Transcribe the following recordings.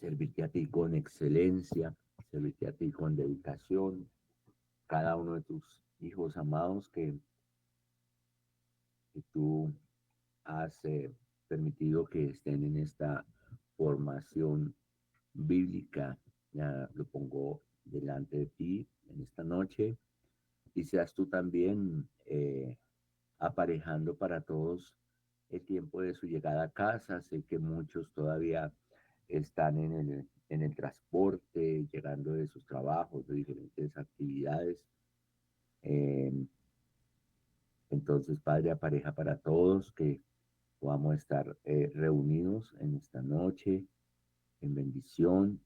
servirte a ti con excelencia, servirte a ti con dedicación, cada uno de tus hijos amados que tú has permitido que estén en esta formación bíblica. Ya lo pongo delante de ti en esta noche y seas tú también aparejando para todos el tiempo de su llegada a casa. Sé que muchos todavía están en el transporte, llegando de sus trabajos, de diferentes actividades. Eh, entonces, Padre, apareja para todos que podamos estar reunidos en esta noche en bendición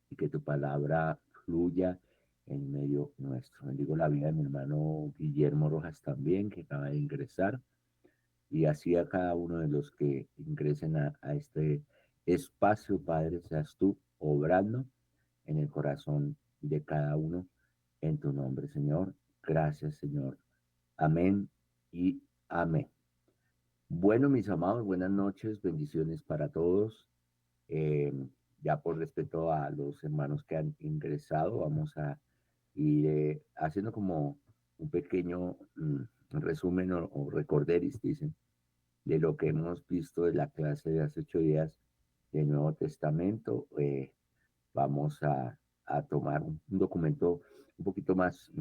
y que tu palabra fluya en medio nuestro. Bendigo la vida de mi hermano Guillermo Rojas también, que acaba de ingresar, y así a cada uno de los que ingresen a este espacio, Padre, seas tú obrando en el corazón de cada uno, en tu nombre, Señor. Gracias, Señor. Amén y amén. Bueno, mis amados, buenas noches, bendiciones para todos. Eh, ya por respeto a los hermanos que han ingresado, vamos a ir haciendo como un pequeño resumen o recorderis, dicen, de lo que hemos visto de la clase de hace 8 días del Nuevo Testamento. Vamos a tomar un documento un poquito más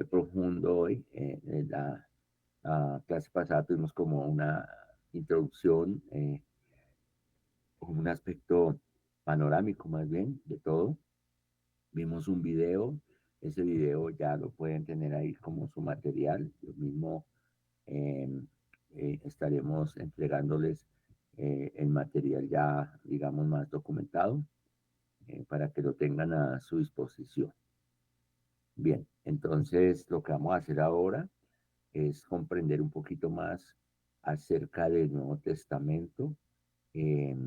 profundo hoy. En la clase pasada tuvimos como una introducción, un aspecto panorámico más bien de todo. Vimos un video, ese video ya lo pueden tener ahí como su material. Yo mismo eh, estaremos entregándoles el material ya, digamos, más documentado para que lo tengan a su disposición. Bien, entonces lo que vamos a hacer ahora es comprender un poquito más acerca del Nuevo Testamento. Eh,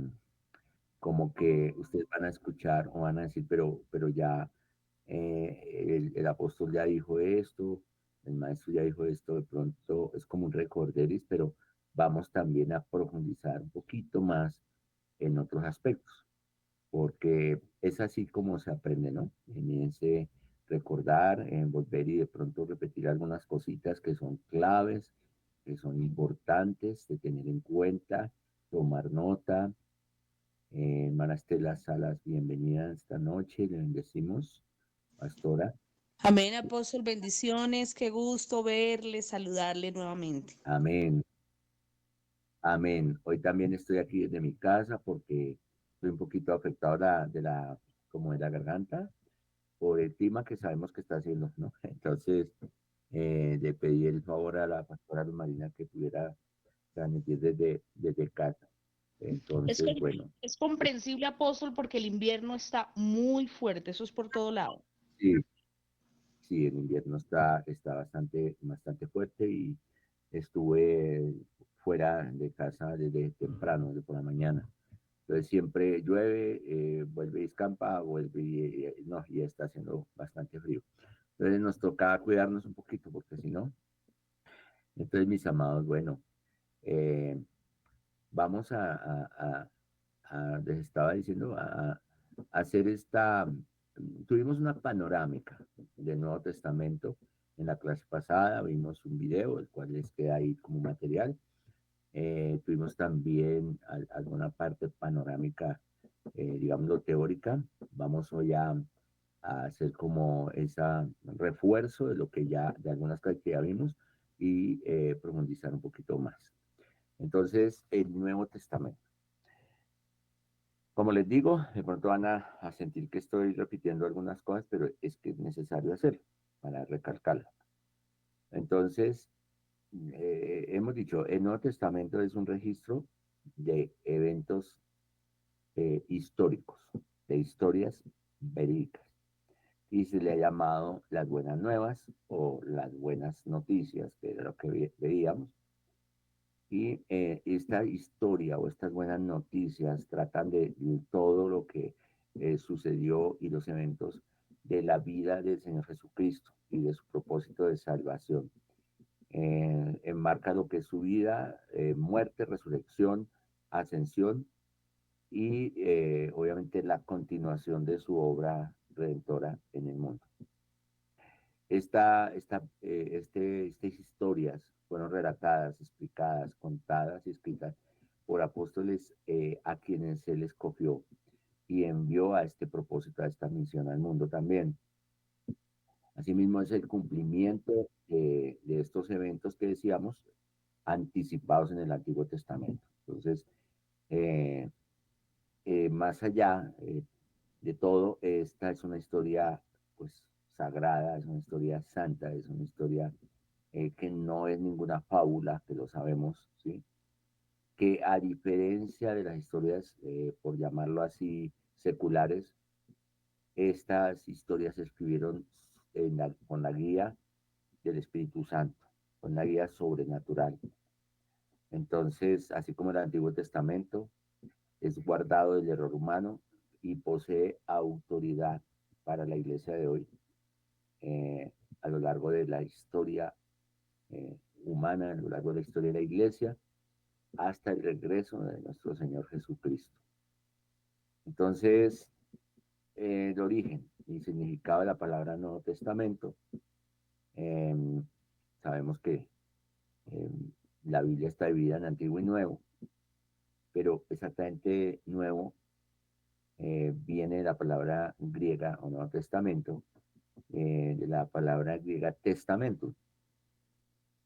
Como que ustedes van a escuchar o van a decir, pero ya el apóstol ya dijo esto, el maestro ya dijo esto, de pronto es como un recorderis, pero vamos también a profundizar un poquito más en otros aspectos, porque es así como se aprende, ¿no? En ese recordar, en volver y de pronto repetir algunas cositas que son claves, que son importantes de tener en cuenta, tomar nota. Hermana Estela Salas, bienvenida esta noche, le bendecimos, pastora. Amén, apóstol, bendiciones, qué gusto verle, saludarle nuevamente. Amén, amén. Hoy también estoy aquí desde mi casa porque estoy un poquito afectado como de la garganta por el clima que sabemos que está haciendo, ¿no? Entonces, le pedí el favor a la pastora Luz Marina que pudiera transmitir desde casa. Es, Entonces, com- bueno, es comprensible, apóstol, porque el invierno está muy fuerte, eso es por todo lado. sí, sí, el invierno está bastante fuerte y estuve fuera de casa desde temprano, desde por la mañana. Entonces siempre llueve, vuelve y escampa, vuelve no, y está haciendo bastante frío. Entonces nos toca cuidarnos un poquito porque si no, entonces mis amados, bueno, eh, vamos les estaba diciendo, a hacer tuvimos una panorámica del Nuevo Testamento en la clase pasada, vimos un video, el cual les queda ahí como material. Tuvimos también alguna parte panorámica, digámoslo, teórica. Vamos hoy a hacer como ese refuerzo de lo que ya, de algunas cosas que ya vimos y profundizar un poquito más. Entonces, el Nuevo Testamento. Como les digo, de pronto van a sentir que estoy repitiendo algunas cosas, pero es que es necesario hacerlo para recalcarlo. Entonces, hemos dicho, el Nuevo Testamento es un registro de eventos históricos, de historias verídicas. Y se le ha llamado las buenas nuevas o las buenas noticias, que era lo que veíamos. Y esta historia o estas buenas noticias tratan de todo lo que sucedió y los eventos de la vida del Señor Jesucristo y de su propósito de salvación. Enmarca lo que es su vida, muerte, resurrección, ascensión y obviamente la continuación de su obra redentora en el mundo. Estas historias fueron relatadas, explicadas, contadas y escritas por apóstoles a quienes él escogió y envió a este propósito, a esta misión al mundo también. Asimismo, es el cumplimiento de estos eventos que decíamos anticipados en el Antiguo Testamento. Entonces, eh, más allá de todo, esta es una historia pues sagrada, es una historia santa, es una historia que no es ninguna fábula, que lo sabemos, ¿sí? Que a diferencia de las historias, por llamarlo así, seculares, estas historias se escribieron con la guía del Espíritu Santo, con la guía sobrenatural. Entonces, así como el Antiguo Testamento es guardado del error humano y posee autoridad para la iglesia de hoy, eh, a lo largo de la historia humana, a lo largo de la historia de la iglesia, hasta el regreso de nuestro Señor Jesucristo. Entonces, el origen y significado de la palabra Nuevo Testamento, eh, sabemos que eh, la Biblia está dividida en Antiguo y Nuevo, pero exactamente nuevo viene de la palabra griega o Nuevo Testamento, de la palabra griega testamento,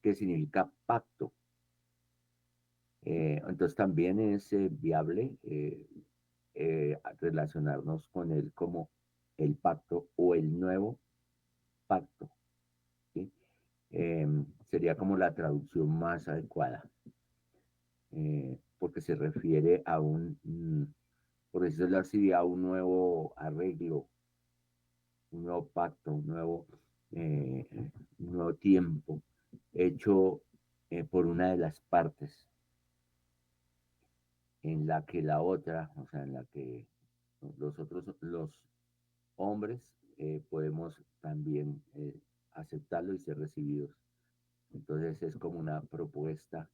que significa pacto. Entonces también es viable relacionarnos con él como el pacto o el nuevo pacto, ¿sí? Sería como la traducción más adecuada, porque se refiere a por decirlo así, a un nuevo arreglo, un nuevo pacto, eh, un nuevo tiempo hecho por una de las partes, en la que la otra, o sea, en la que los hombres, podemos también aceptarlo y ser recibidos. Entonces es como una propuesta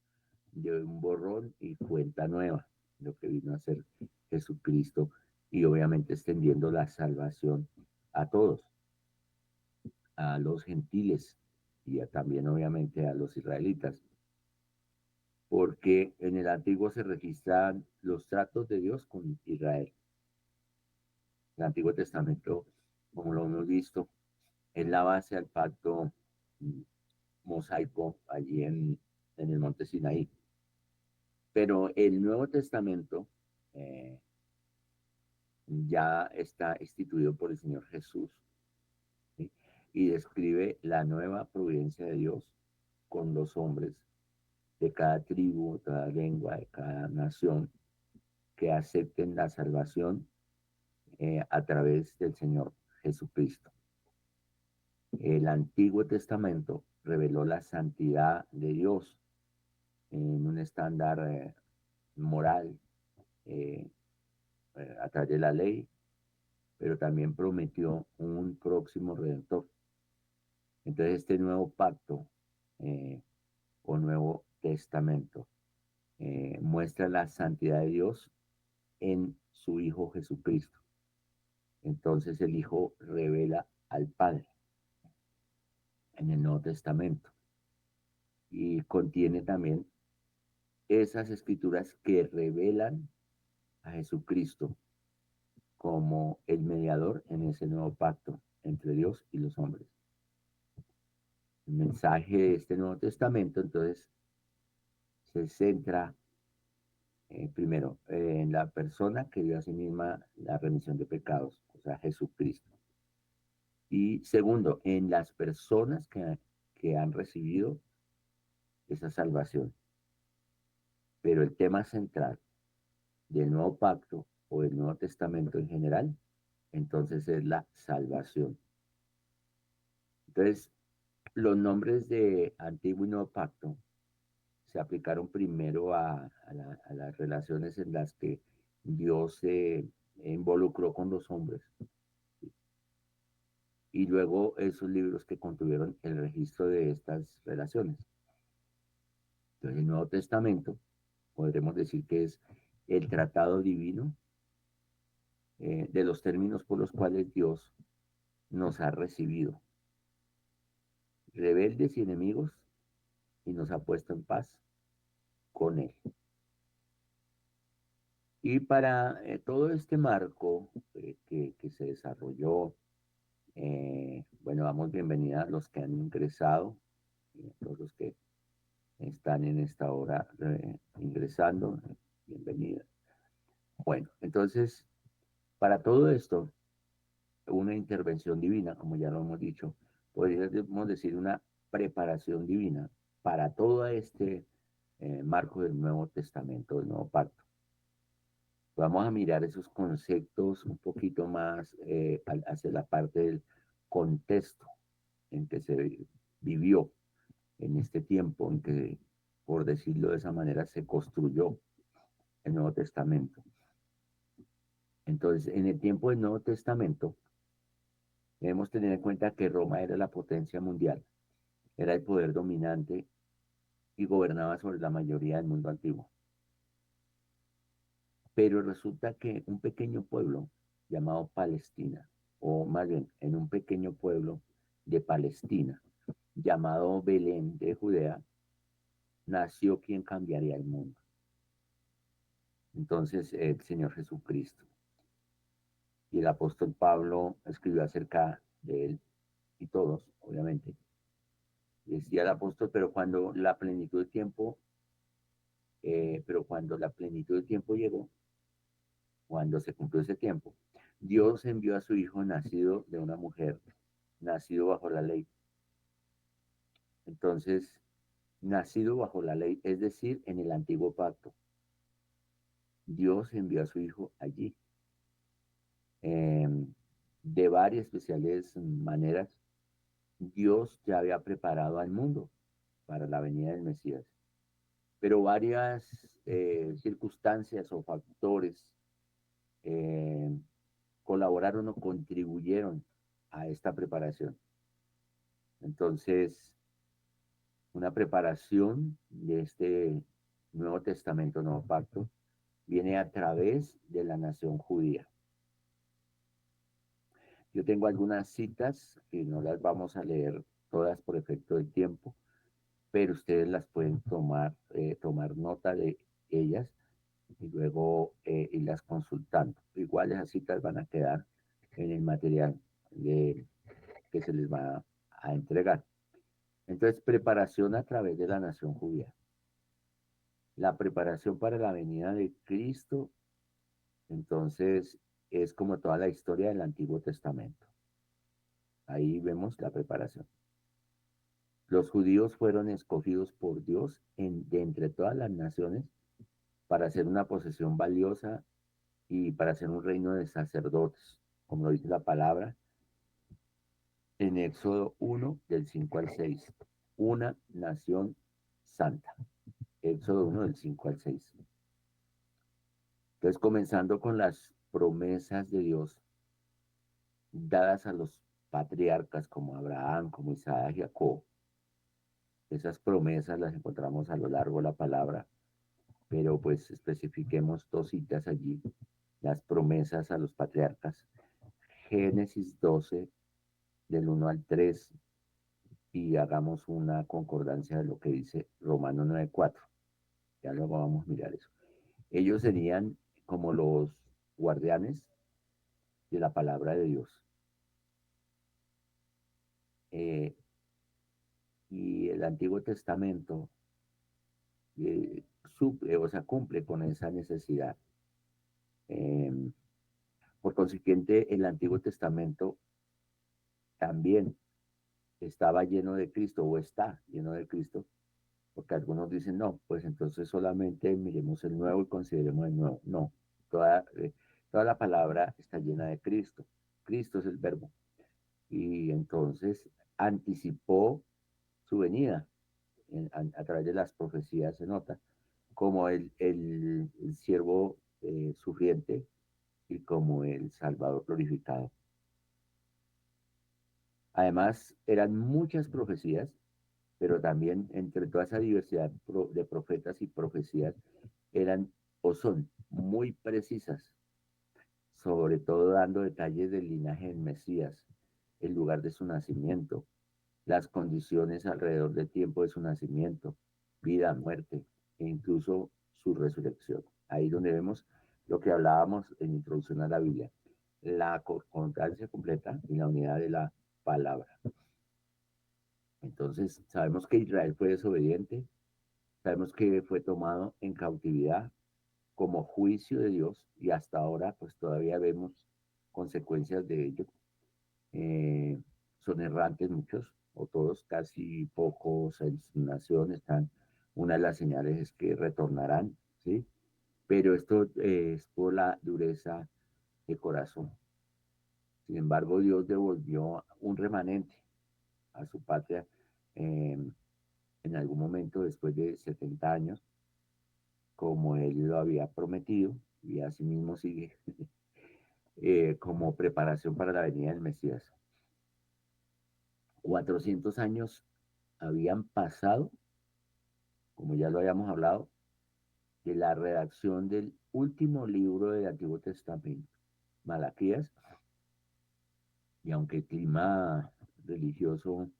de un borrón y cuenta nueva, lo que vino a ser Jesucristo y obviamente extendiendo la salvación a todos, a los gentiles y también obviamente a los israelitas, porque en el antiguo se registran los tratos de Dios con Israel. El Antiguo Testamento, como lo hemos visto, es la base al pacto mosaico allí en el monte Sinaí. Pero el Nuevo Testamento eh, ya está instituido por el Señor Jesús, ¿sí? Y describe la nueva providencia de Dios con los hombres de cada tribu, de cada lengua, de cada nación, que acepten la salvación a través del Señor Jesucristo. El Antiguo Testamento reveló la santidad de Dios en un estándar moral eh, a través de la ley, pero también prometió un próximo redentor. Entonces este nuevo pacto eh, o nuevo testamento muestra la santidad de Dios en su Hijo Jesucristo. Entonces el Hijo revela al Padre en el Nuevo Testamento y contiene también esas escrituras que revelan a Jesucristo como el mediador en ese nuevo pacto entre Dios y los hombres. El mensaje de este Nuevo Testamento entonces se centra primero en la persona que dio a sí misma la remisión de pecados, o sea, Jesucristo. Y segundo, en las personas que han recibido esa salvación. Pero el tema central del nuevo pacto o del Nuevo Testamento en general, entonces es la salvación. Entonces, los nombres de Antiguo y Nuevo Pacto se aplicaron primero a las relaciones en las que Dios se involucró con los hombres. Y luego esos libros que contuvieron el registro de estas relaciones. Entonces, el Nuevo Testamento, podremos decir que es el tratado divino, de los términos por los cuales Dios nos ha recibido, rebeldes y enemigos, y nos ha puesto en paz con Él. Y para todo este marco que se desarrolló, bueno, damos bienvenida a los que han ingresado, a todos los que están en esta hora ingresando, bienvenida. Bueno, entonces, para todo esto, una intervención divina, como ya lo hemos dicho, podríamos decir una preparación divina para todo este marco del Nuevo Testamento, del Nuevo Pacto. Vamos a mirar esos conceptos un poquito más hacia la parte del contexto en que se vivió en este tiempo, en que, por decirlo de esa manera, se construyó el Nuevo Testamento. Entonces, en el tiempo del Nuevo Testamento, debemos tener en cuenta que Roma era la potencia mundial, era el poder dominante y gobernaba sobre la mayoría del mundo antiguo. Pero resulta que un pequeño pueblo llamado Palestina, o más bien en un pequeño pueblo de Palestina, llamado Belén de Judea, nació quien cambiaría el mundo. Entonces, el Señor Jesucristo. Y el apóstol Pablo escribió acerca de él, y todos, obviamente. Decía el apóstol, pero cuando la plenitud del tiempo, llegó, cuando se cumplió ese tiempo, Dios envió a su Hijo nacido de una mujer, nacido bajo la ley. Entonces, nacido bajo la ley, es decir, en el antiguo pacto. Dios envió a su Hijo allí. De varias especiales maneras, Dios ya había preparado al mundo para la venida del Mesías. Pero varias circunstancias o factores colaboraron o contribuyeron a esta preparación. Entonces, una preparación de este Nuevo Testamento, Nuevo Pacto, viene a través de la nación judía. Yo tengo algunas citas que no las vamos a leer todas por efecto del tiempo, pero ustedes las pueden tomar nota de ellas y luego irlas consultando. Igual esas citas van a quedar en el material que se les va a entregar. Entonces, preparación a través de la nación judía. La preparación para la venida de Cristo, entonces, es como toda la historia del Antiguo Testamento. Ahí vemos la preparación. Los judíos fueron escogidos por Dios de entre todas las naciones para ser una posesión valiosa y para ser un reino de sacerdotes, como lo dice la palabra en Éxodo 1, del 5 al 6. Una nación santa. Éxodo 1, del 5 al 6. Entonces, comenzando con las promesas de Dios dadas a los patriarcas como Abraham, como Isaac y Jacob. Esas promesas las encontramos a lo largo de la palabra, pero pues especifiquemos dos citas allí. Las promesas a los patriarcas. Génesis 12, del 1 al 3, y hagamos una concordancia de lo que dice Romanos 9:4. Ya luego vamos a mirar eso. Ellos serían como los guardianes de la palabra de Dios. Y el Antiguo Testamento suple, o sea, cumple con esa necesidad. Por consiguiente, el Antiguo Testamento también estaba lleno de Cristo o está lleno de Cristo, porque algunos dicen, no, pues entonces solamente miremos el nuevo y consideremos el nuevo. No, toda la palabra está llena de Cristo. Cristo es el verbo. Y entonces anticipó su venida a través de las profecías, se nota, como el siervo sufriente y como el Salvador glorificado. Además, eran muchas profecías, pero también entre toda esa diversidad de profetas y profecías, eran o son muy precisas, sobre todo dando detalles del linaje del Mesías, el lugar de su nacimiento, las condiciones alrededor del tiempo de su nacimiento, vida, muerte e incluso su resurrección. Ahí donde vemos lo que hablábamos en introducción a la Biblia, la concordancia completa y la unidad de la palabra. Entonces, sabemos que Israel fue desobediente, sabemos que fue tomado en cautividad como juicio de Dios y hasta ahora pues todavía vemos consecuencias de ello. Eh, Son errantes muchos, o todos, casi pocos en su nación están. Una de las señales es que retornarán, ¿sí? Pero esto es por la dureza de corazón. Sin embargo, Dios devolvió un remanente a su patria eh, en algún momento después de 70 años, como Él lo había prometido, y asimismo sigue como preparación para la venida del Mesías. 400 años habían pasado, como ya lo habíamos hablado, de la redacción del último libro del Antiguo Testamento, Malaquías, y aunque el clima religioso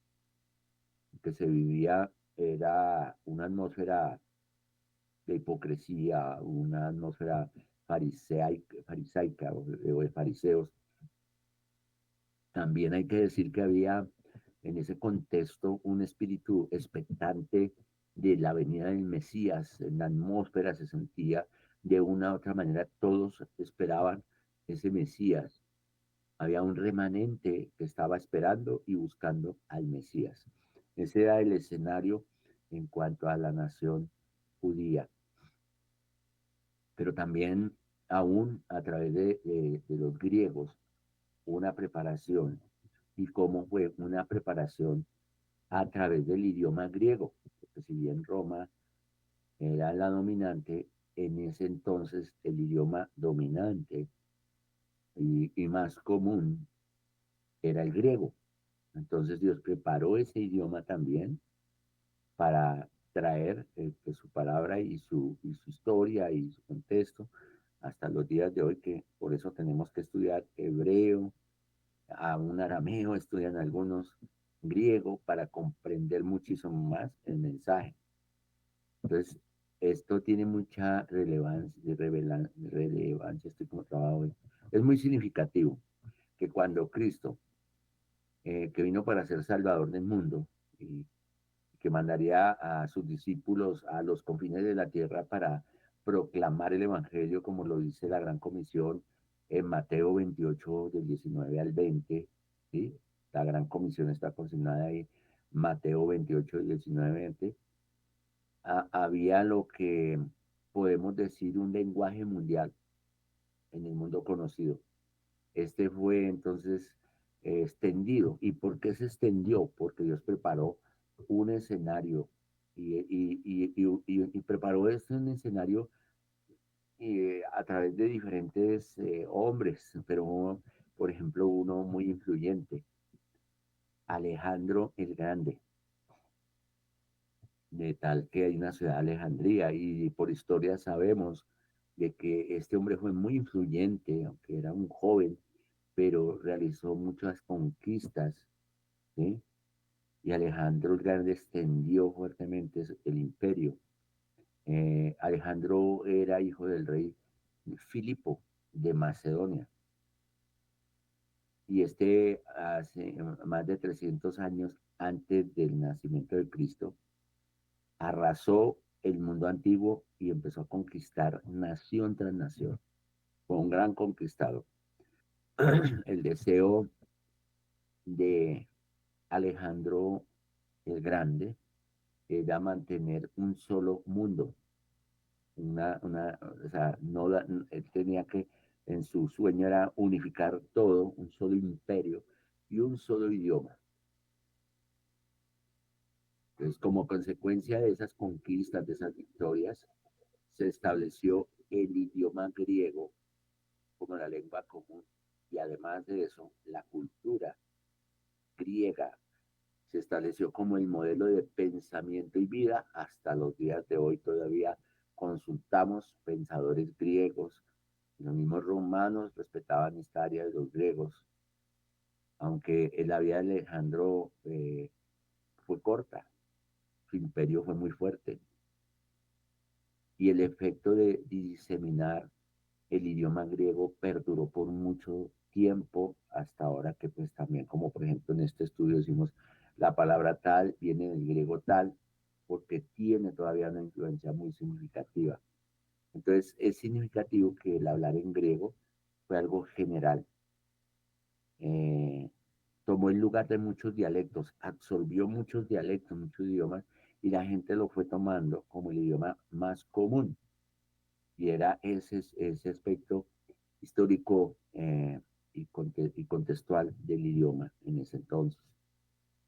que se vivía era una atmósfera de hipocresía, una atmósfera farisaica o de fariseos, también hay que decir que había en ese contexto un espíritu expectante de la venida del Mesías. En la atmósfera se sentía de una u otra manera, todos esperaban ese Mesías. Había un remanente que estaba esperando y buscando al Mesías. Ese era el escenario en cuanto a la nación judía. Pero también aún a través de los griegos, una preparación. ¿Y cómo fue una preparación? A través del idioma griego, porque si bien Roma era la dominante, en ese entonces el idioma dominante y más común era el griego. Entonces Dios preparó ese idioma también para traer pues, su palabra y su historia y su contexto hasta los días de hoy, que por eso tenemos que estudiar hebreo, a un arameo, estudian algunos griego para comprender muchísimo más el mensaje. Entonces, esto tiene mucha relevancia, estoy como trabajo hoy. Es muy significativo que cuando Cristo, que vino para ser Salvador del mundo y que mandaría a sus discípulos a los confines de la tierra para proclamar el Evangelio, como lo dice la Gran Comisión en Mateo 28, del 19 al 20, ¿sí? La Gran Comisión está consignada ahí, Mateo 28, del 19 al 20. Había lo que podemos decir un lenguaje mundial en el mundo conocido. Este fue entonces extendido. ¿Y por qué se extendió? Porque Dios preparó un escenario y preparó este un escenario a través de diferentes hombres, pero por ejemplo uno muy influyente, Alejandro el Grande, de tal que hay una ciudad Alejandría y por historia sabemos de que este hombre fue muy influyente, aunque era un joven, pero realizó muchas conquistas, ¿sí? Y Alejandro el Grande extendió fuertemente el imperio. Alejandro era hijo del rey Filipo de Macedonia, y este hace más de 300 años antes del nacimiento de Cristo arrasó el mundo antiguo y empezó a conquistar nación tras nación. Fue un gran conquistador. El deseo de Alejandro el Grande era mantener un solo mundo. O sea, no, él tenía que, en su sueño era unificar todo, un solo imperio y un solo idioma. Entonces, como consecuencia de esas conquistas, de esas victorias, se estableció el idioma griego como la lengua común y además de eso, la cultura griega se estableció como el modelo de pensamiento y vida hasta los días de hoy todavía consultamos pensadores griegos, los mismos romanos respetaban esta área de los griegos, aunque la vida de Alejandro fue corta, su imperio fue muy fuerte y el efecto de diseminar el idioma griego perduró por mucho tiempo hasta ahora que pues también como por ejemplo en este estudio decimos la palabra tal viene del griego tal porque tiene todavía una influencia muy significativa. Entonces es significativo que el hablar en griego fue algo general. Eh, Tomó el lugar de muchos dialectos, absorbió muchos dialectos, muchos idiomas y la gente lo fue tomando como el idioma más común y era ese aspecto histórico y contextual del idioma en ese entonces.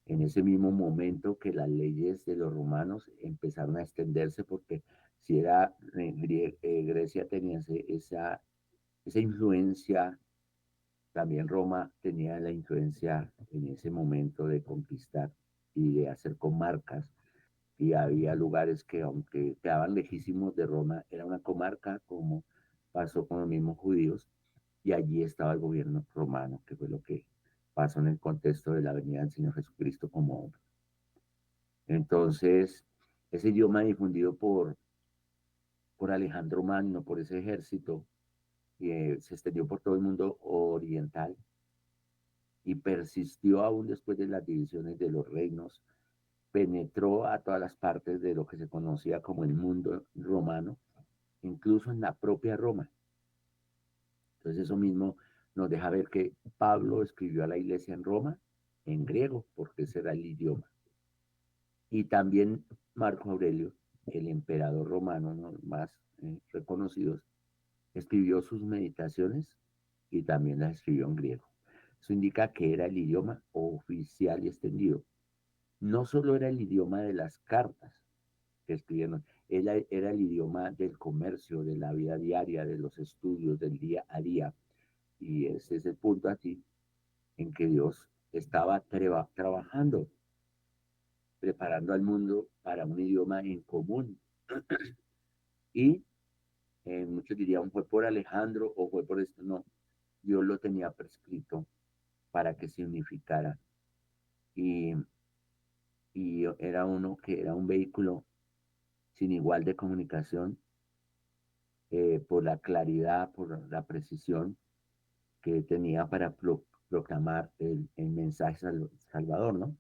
En ese mismo momento que las leyes de los romanos empezaron a extenderse porque si era Grecia tenía esa influencia, también Roma tenía la influencia en ese momento de conquistar y de hacer comarcas y había lugares que aunque quedaban lejísimos de Roma, era una comarca como pasó con los mismos judíos y allí estaba el gobierno romano, que fue lo que pasó en el contexto de la venida del Señor Jesucristo como hombre. Entonces, ese idioma difundido por Alejandro Magno, por ese ejército, se extendió por todo el mundo oriental y persistió aún después de las divisiones de los reinos, penetró a todas las partes de lo que se conocía como el mundo romano, incluso en la propia Roma. Entonces eso mismo nos deja ver que Pablo escribió a la iglesia en Roma en griego, porque ese era el idioma. Y también Marco Aurelio, el emperador romano, ¿no?, más reconocidos, escribió sus meditaciones y también las escribió en griego. Eso indica que era el idioma oficial y extendido. No solo era el idioma de las cartas que escribieron, era el idioma del comercio, de la vida diaria, de los estudios, del día a día. Y ese es el punto aquí en que Dios estaba trabajando, preparando al mundo para un idioma en común. Y muchos dirían, fue por Alejandro o fue por esto. No, Dios lo tenía prescrito para que se unificara. Y, y era uno que era un vehículo sin igual de comunicación, por la claridad, por la precisión que tenía para proclamar el mensaje salvador, ¿no?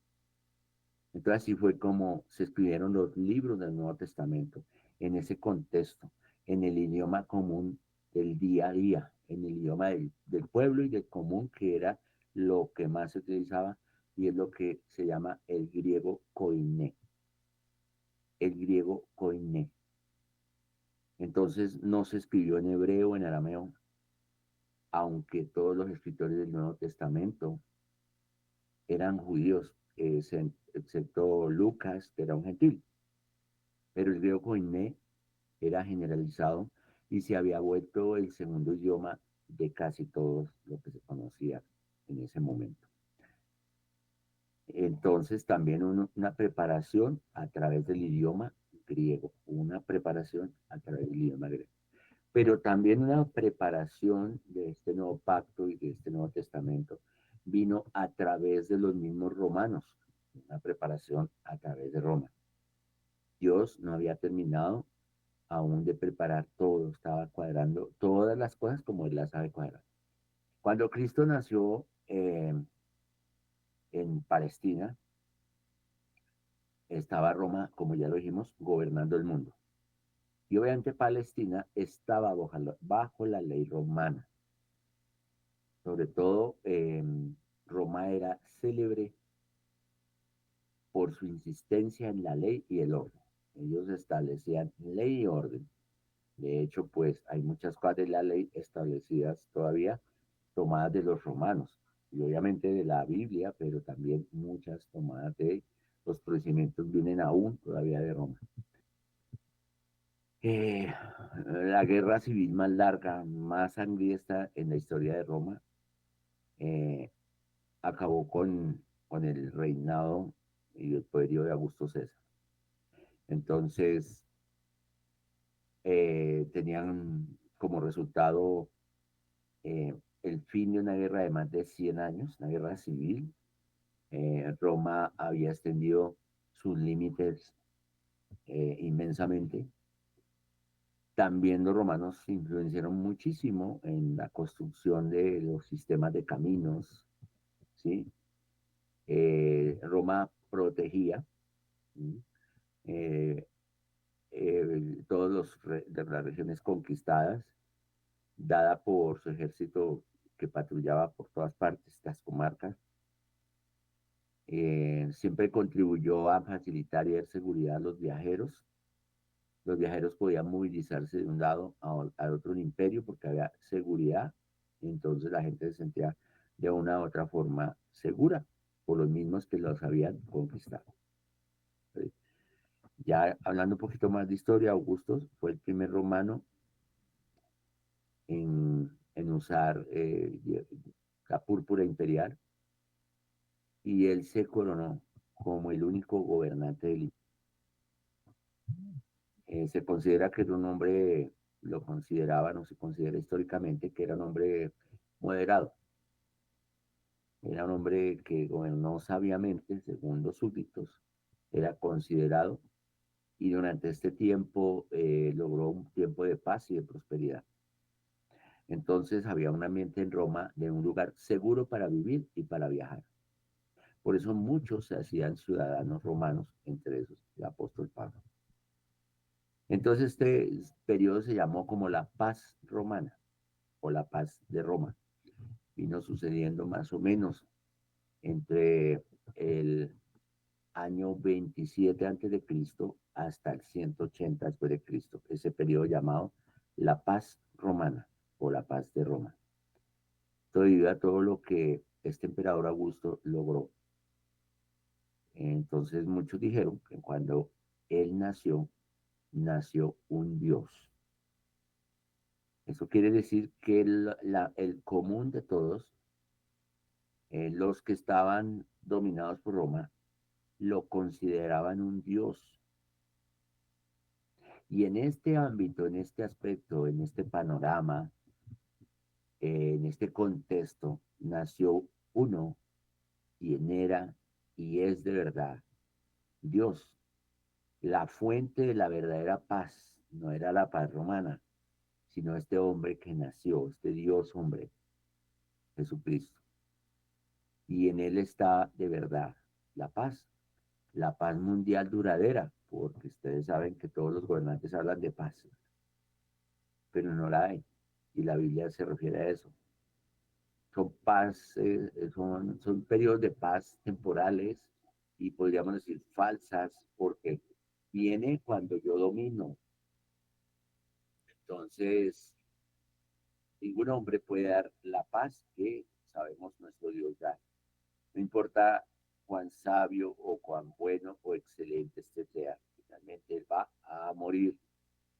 Entonces así fue como se escribieron los libros del Nuevo Testamento, en ese contexto, en el idioma común del día a día, en el idioma del pueblo y del común, que era lo que más se utilizaba y es lo que se llama el griego koiné. El griego koiné. Entonces no se escribió en hebreo o en arameo, aunque todos los escritores del Nuevo Testamento eran judíos, excepto Lucas, que era un gentil. Pero el griego koiné era generalizado y se había vuelto el segundo idioma de casi todos lo que se conocía en ese momento. Entonces también una preparación a través del idioma griego, una preparación a través del idioma griego. Pero también una preparación de este nuevo pacto y de este nuevo testamento vino a través de los mismos romanos, una preparación a través de Roma. Dios no había terminado aún de preparar todo, estaba cuadrando todas las cosas como Él las sabe cuadrar. Cuando Cristo nació en Palestina, estaba Roma, como ya lo dijimos, gobernando el mundo. Y obviamente Palestina estaba bajo la ley romana. Sobre todo, Roma era célebre por su insistencia en la ley y el orden. Ellos establecían ley y orden. De hecho, pues hay muchas cosas de la ley establecidas todavía, tomadas de los romanos y obviamente de la Biblia, pero también muchas tomadas de los procedimientos vienen aún todavía de Roma. La guerra civil más larga, más sangrienta en la historia de Roma, eh, acabó con el reinado y el poderío de Augusto César. Entonces, tenían como resultado el fin de una guerra de más de 100 años, una guerra civil. Roma había extendido sus límites inmensamente. También los romanos influenciaron muchísimo en la construcción de los sistemas de caminos, ¿sí? Roma protegía, ¿sí? eh, todas de las regiones conquistadas, dada por su ejército que patrullaba por todas partes, las comarcas. Siempre contribuyó a facilitar y dar seguridad a los viajeros. Los viajeros podían movilizarse de un lado al otro del imperio porque había seguridad, y entonces la gente se sentía de una u otra forma segura, por los mismos que los habían conquistado. ¿Sí? Ya hablando un poquito más de historia, Augusto fue el primer romano en usar la púrpura imperial, y él se coronó como el único gobernante del imperio. Se considera que era un hombre, lo consideraban o se considera históricamente que era un hombre moderado. Era un hombre que gobernó sabiamente, según los súbditos, era considerado, y durante este tiempo logró un tiempo de paz y de prosperidad. Entonces había un ambiente en Roma de un lugar seguro para vivir y para viajar. Por eso muchos se hacían ciudadanos romanos, entre esos el apóstol Pablo. Entonces este periodo se llamó como la paz romana o la paz de Roma. Vino sucediendo más o menos entre el año 27 antes de Cristo hasta el 180 después de Cristo, ese periodo llamado la paz romana o la paz de Roma. Todo debido a todo lo que este emperador Augusto logró. Entonces muchos dijeron que cuando él nació, nació un Dios. Eso quiere decir que el común de todos, los que estaban dominados por Roma, lo consideraban un Dios. Y en este ámbito, en este aspecto, en este panorama, en este contexto, nació uno, quien era y es de verdad Dios. La fuente de la verdadera paz no era la paz romana, sino este hombre que nació, este Dios hombre, Jesucristo. Y en él está de verdad la paz mundial duradera, porque ustedes saben que todos los gobernantes hablan de paz, pero no la hay. Y la Biblia se refiere a eso. Son paz, son periodos de paz temporales y podríamos decir falsas, porque viene cuando yo domino. Entonces, ningún hombre puede dar la paz que sabemos nuestro Dios da. No importa cuán sabio o cuán bueno o excelente este sea, finalmente él va a morir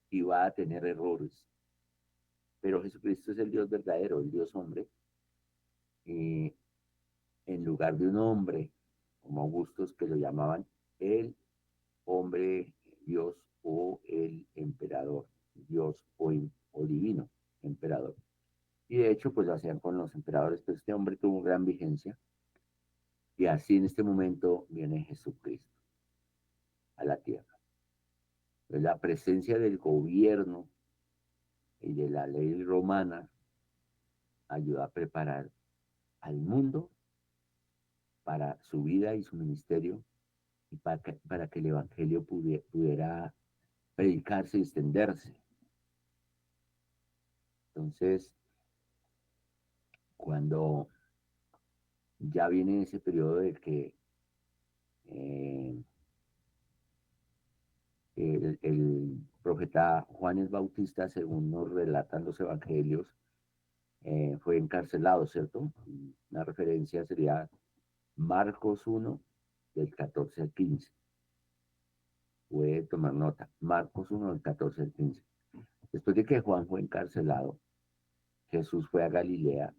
y va a tener errores. Pero Jesucristo es el Dios verdadero, el Dios hombre, y en lugar de un hombre, como Augustos, que lo llamaban el hombre Dios o el emperador, Dios o divino emperador. Y de hecho, pues lo hacían con los emperadores, pero este hombre tuvo gran vigencia. Y así en este momento viene Jesucristo a la tierra. Pues la presencia del gobierno y de la ley romana ayuda a preparar al mundo para su vida y su ministerio, y para que el Evangelio pudiera predicarse y extenderse. Entonces, cuando ya viene ese periodo de que eh, el profeta Juan el Bautista, según nos relatan los evangelios, fue encarcelado, ¿cierto? Una referencia sería Marcos 1, del 14 al 15. Puede tomar nota. Marcos 1, del 14 al 15. Después de que Juan fue encarcelado, Jesús fue a Galilea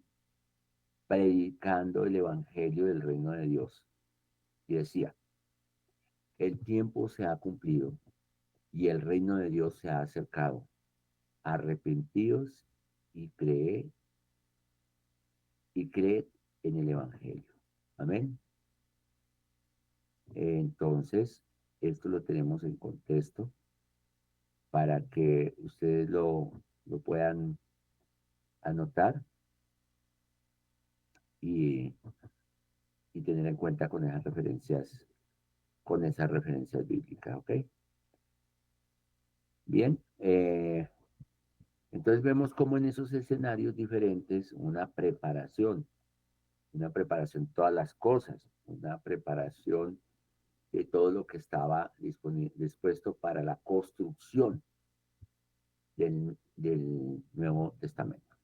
predicando el evangelio del reino de Dios. Y decía, el tiempo se ha cumplido y el reino de Dios se ha acercado. arrepentíos y creed en el Evangelio. Amén. Entonces, esto lo tenemos en contexto para que ustedes lo puedan anotar y, y tener en cuenta con esas referencias bíblicas, ¿ok? Bien, entonces vemos cómo en esos escenarios diferentes una preparación de todas las cosas, una preparación de todo lo que estaba dispuesto para la construcción del Nuevo Testamento.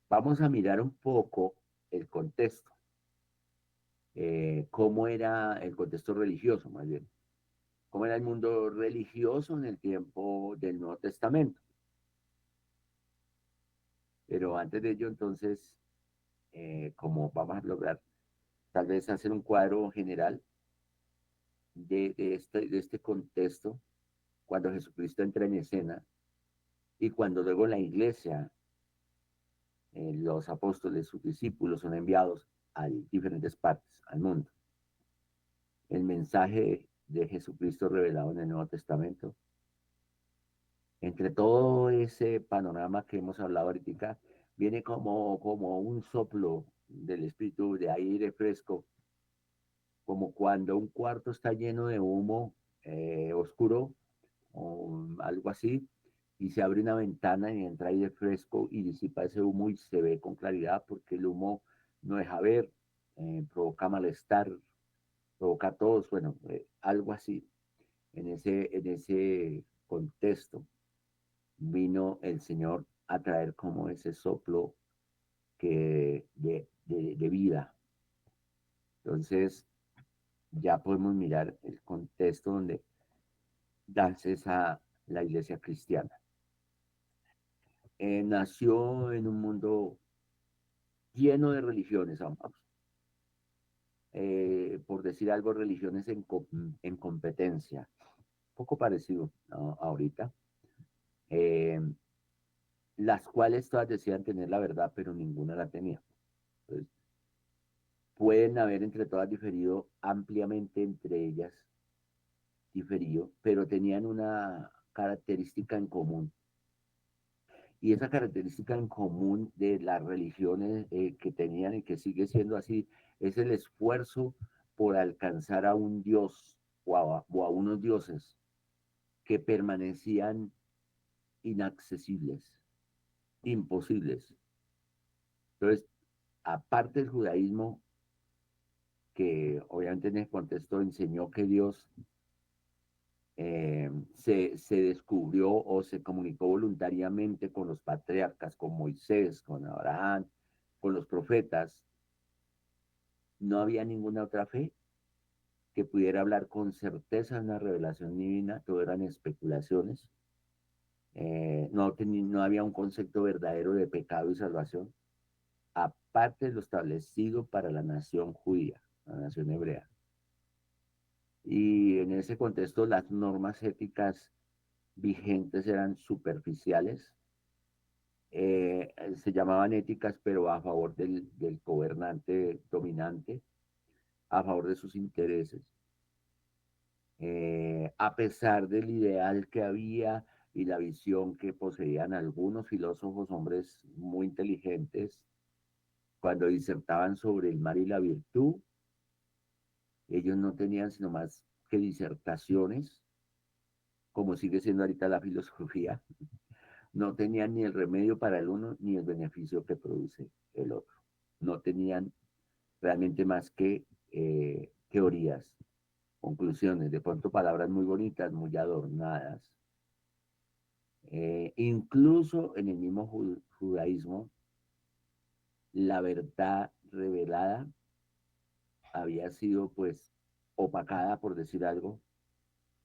Vamos a mirar un poco el contexto, cómo era el contexto religioso, más bien, cómo era el mundo religioso en el tiempo del Nuevo Testamento. Pero antes de ello, entonces, como vamos a lograr tal vez hacer un cuadro general de este contexto, cuando Jesucristo entra en escena y cuando luego la iglesia, los apóstoles, sus discípulos son enviados a diferentes partes, al mundo. El mensaje de Jesucristo revelado en el Nuevo Testamento. Entre todo ese panorama que hemos hablado ahorita, viene como un soplo del espíritu de aire fresco, como cuando un cuarto está lleno de humo oscuro o algo así, y se abre una ventana y entra aire fresco y disipa ese humo y se ve con claridad porque el humo no deja ver, provoca malestar, provoca tos, bueno, algo así. En ese contexto vino el Señor a traer como ese soplo de vida. Entonces, ya podemos mirar el contexto donde nace la iglesia cristiana. Nació en un mundo lleno de religiones, vamos. Por decir algo, religiones en competencia, poco parecido ahorita, eh, las cuales todas decían tener la verdad, pero ninguna la tenía. Entonces, pueden haber entre todas diferido ampliamente entre ellas, diferido, pero tenían una característica en común. Y esa característica en común de las religiones que tenían y que sigue siendo así, es el esfuerzo por alcanzar a un dios o a unos dioses que permanecían inaccesibles, imposibles. Entonces, aparte del judaísmo, que obviamente en el contexto enseñó que Dios se descubrió o se comunicó voluntariamente con los patriarcas, con Moisés, con Abraham, con los profetas, no había ninguna otra fe que pudiera hablar con certeza de una revelación divina, todo eran especulaciones, no había un concepto verdadero de pecado y salvación, aparte de lo establecido para la nación judía, la nación hebrea. Y en ese contexto las normas éticas vigentes eran superficiales, se llamaban éticas, pero a favor del gobernante dominante, a favor de sus intereses. A pesar del ideal que había y la visión que poseían algunos filósofos, hombres muy inteligentes, cuando disertaban sobre el mal y la virtud, ellos no tenían sino más que disertaciones, como sigue siendo ahorita la filosofía, no tenían ni el remedio para el uno ni el beneficio que produce el otro. No tenían realmente más que teorías, conclusiones, de pronto palabras muy bonitas, muy adornadas. Incluso en el mismo judaísmo, la verdad revelada había sido pues opacada, por decir algo,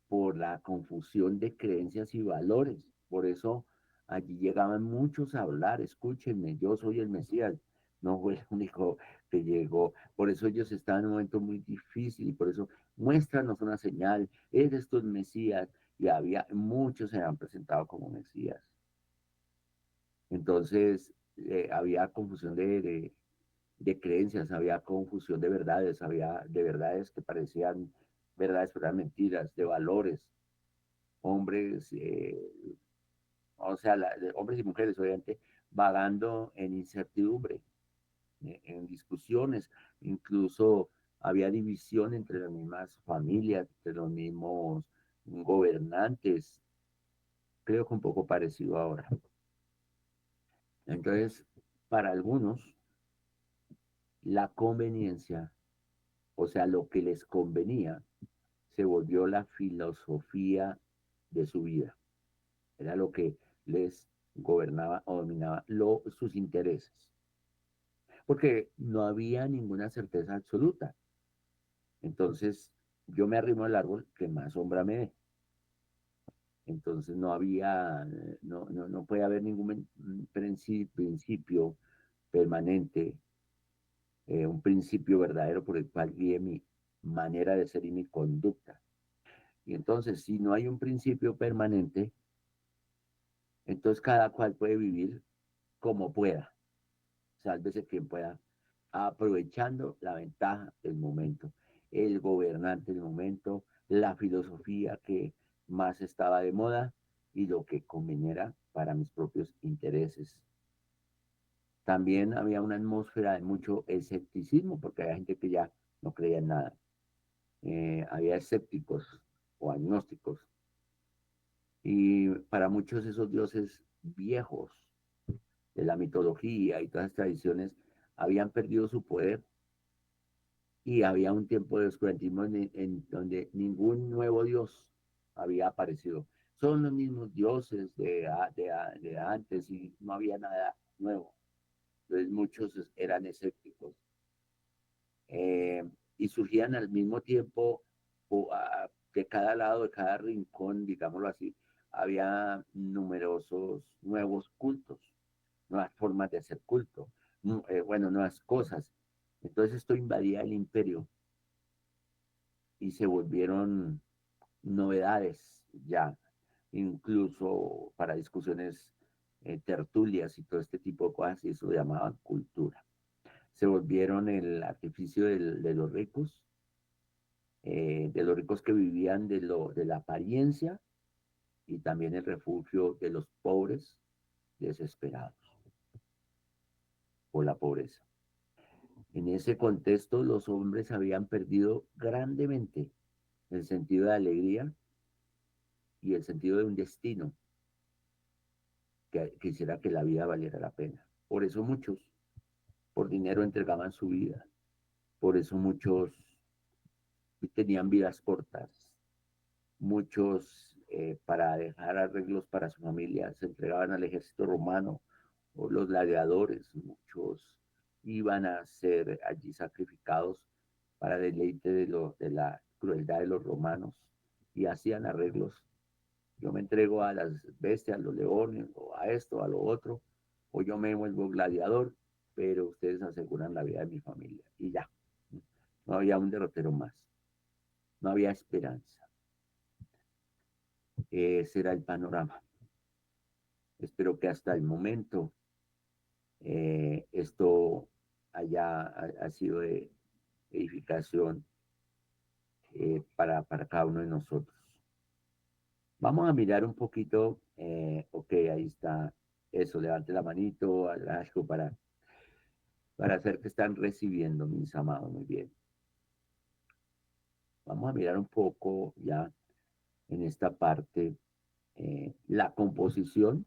por la confusión de creencias y valores. Por eso allí llegaban muchos a hablar, escúchenme, yo soy el Mesías. No fue el único que llegó. Por eso ellos estaban en un momento muy difícil y por eso muéstranos una señal, eres tú el Mesías. y muchos se han presentado como Mesías. Entonces, había confusión de creencias, había confusión de verdades, había de verdades que parecían verdades, pero eran mentiras, de valores, hombres, o sea, hombres y mujeres, obviamente, vagando en incertidumbre, en discusiones, incluso había división entre las mismas familias, entre los mismos gobernantes, creo que un poco parecido ahora. Entonces, para algunos, la conveniencia, o sea, lo que les convenía, se volvió la filosofía de su vida. Era lo que les gobernaba o dominaba sus intereses. Porque no había ninguna certeza absoluta. Entonces, yo me arrimo al árbol que más sombra me dé. Entonces no puede haber ningún principio permanente, un principio verdadero por el cual guíe mi manera de ser y mi conducta. Y entonces, si no hay un principio permanente, entonces cada cual puede vivir como pueda, sálvese quien pueda, aprovechando la ventaja del momento, el gobernante del momento, la filosofía que más estaba de moda y lo que conveniera para mis propios intereses. También había una atmósfera de mucho escepticismo, porque había gente que ya no creía en nada. Había escépticos o agnósticos. Y para muchos esos dioses viejos de la mitología y todas las tradiciones habían perdido su poder y había un tiempo de oscurantismo en donde ningún nuevo dios había aparecido. Son los mismos dioses de antes y no había nada nuevo. Entonces muchos eran escépticos. Eh, y surgían al mismo tiempo de cada lado, de cada rincón, digámoslo así, había numerosos nuevos cultos, nuevas formas de hacer culto, bueno, nuevas cosas. Entonces esto invadía el imperio y se volvieron novedades ya, incluso para discusiones, tertulias y todo este tipo de cosas, y eso llamaban cultura. Se volvieron el artificio de los ricos que vivían de la apariencia y también el refugio de los pobres desesperados por la pobreza. En ese contexto, los hombres habían perdido grandemente el sentido de alegría y el sentido de un destino que hiciera que la vida valiera la pena. Por eso muchos, por dinero, entregaban su vida. Por eso muchos tenían vidas cortas. Muchos, para dejar arreglos para su familia, se entregaban al ejército romano o los gladiadores. Muchos iban a ser allí sacrificados para deleite de la crueldad de los romanos y hacían arreglos. Yo me entrego a las bestias, a los leones, o a esto, a lo otro, o yo me vuelvo gladiador, pero ustedes aseguran la vida de mi familia. Y ya, no había un derrotero más, no había esperanza. Ese era el panorama. Espero que hasta el momento, esto ha sido de edificación, para cada uno de nosotros. Vamos a mirar un poquito, ok, ahí está, eso, levante la manito, algo para hacer que están recibiendo, mis amados, muy bien. Vamos a mirar un poco ya en esta parte, la composición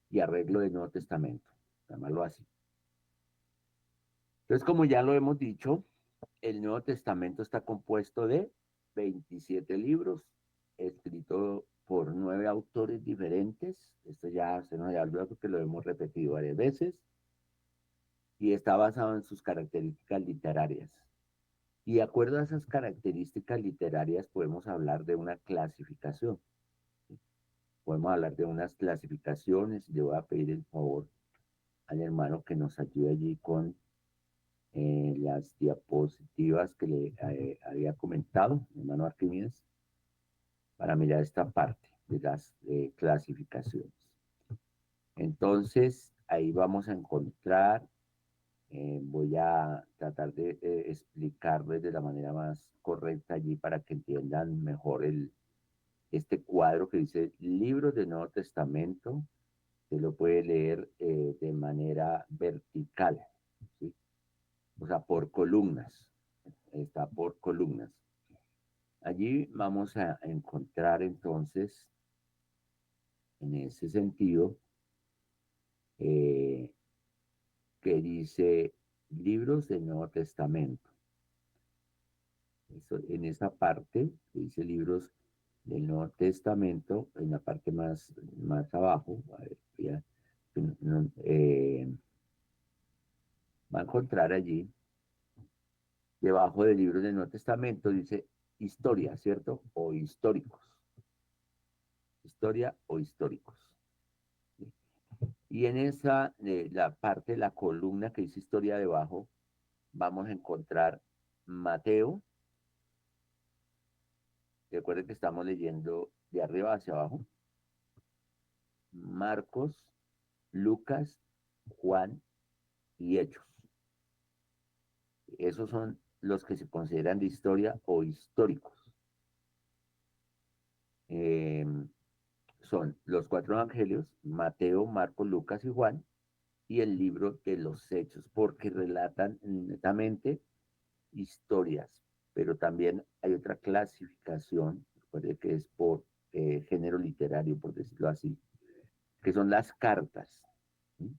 y arreglo del Nuevo Testamento, llamarlo así. Entonces, como ya lo hemos dicho, el Nuevo Testamento está compuesto de 27 libros, escrito por 9 autores diferentes. Esto ya se nos ha olvidado porque lo hemos repetido varias veces. Y está basado en sus características literarias. Y de acuerdo a esas características literarias podemos hablar de una clasificación. Podemos hablar de unas clasificaciones. Yo voy a pedir el favor al hermano que nos ayude allí con, las diapositivas que le había comentado, hermano Arquímedes. para mirar esta parte de las clasificaciones. Entonces, ahí vamos a encontrar, voy a tratar de explicarles de la manera más correcta allí para que entiendan mejor este cuadro que dice Libros del Nuevo Testamento. Se lo puede leer de manera vertical, ¿sí? O sea, por columnas. Está por columnas. Allí vamos a encontrar entonces, en ese sentido, eh, que dice libros del Nuevo Testamento. Eso, en esa parte, que dice libros del Nuevo Testamento, en la parte más abajo, a ver, ya, va a encontrar allí, debajo del libro del Nuevo Testamento, dice historia, ¿cierto? O históricos. Historia o históricos. ¿Sí? Y en esa, la parte, la columna que dice historia debajo, vamos a encontrar Mateo. Recuerden que estamos leyendo de arriba hacia abajo. Marcos, Lucas, Juan y Hechos. Esos son los que se consideran de historia o históricos. Eh, Son los cuatro evangelios, Mateo, Marcos, Lucas y Juan, y el libro de los Hechos, porque relatan netamente historias, pero también hay otra clasificación, recuerde que es por género literario, por decirlo así, que son las cartas. ¿Sí?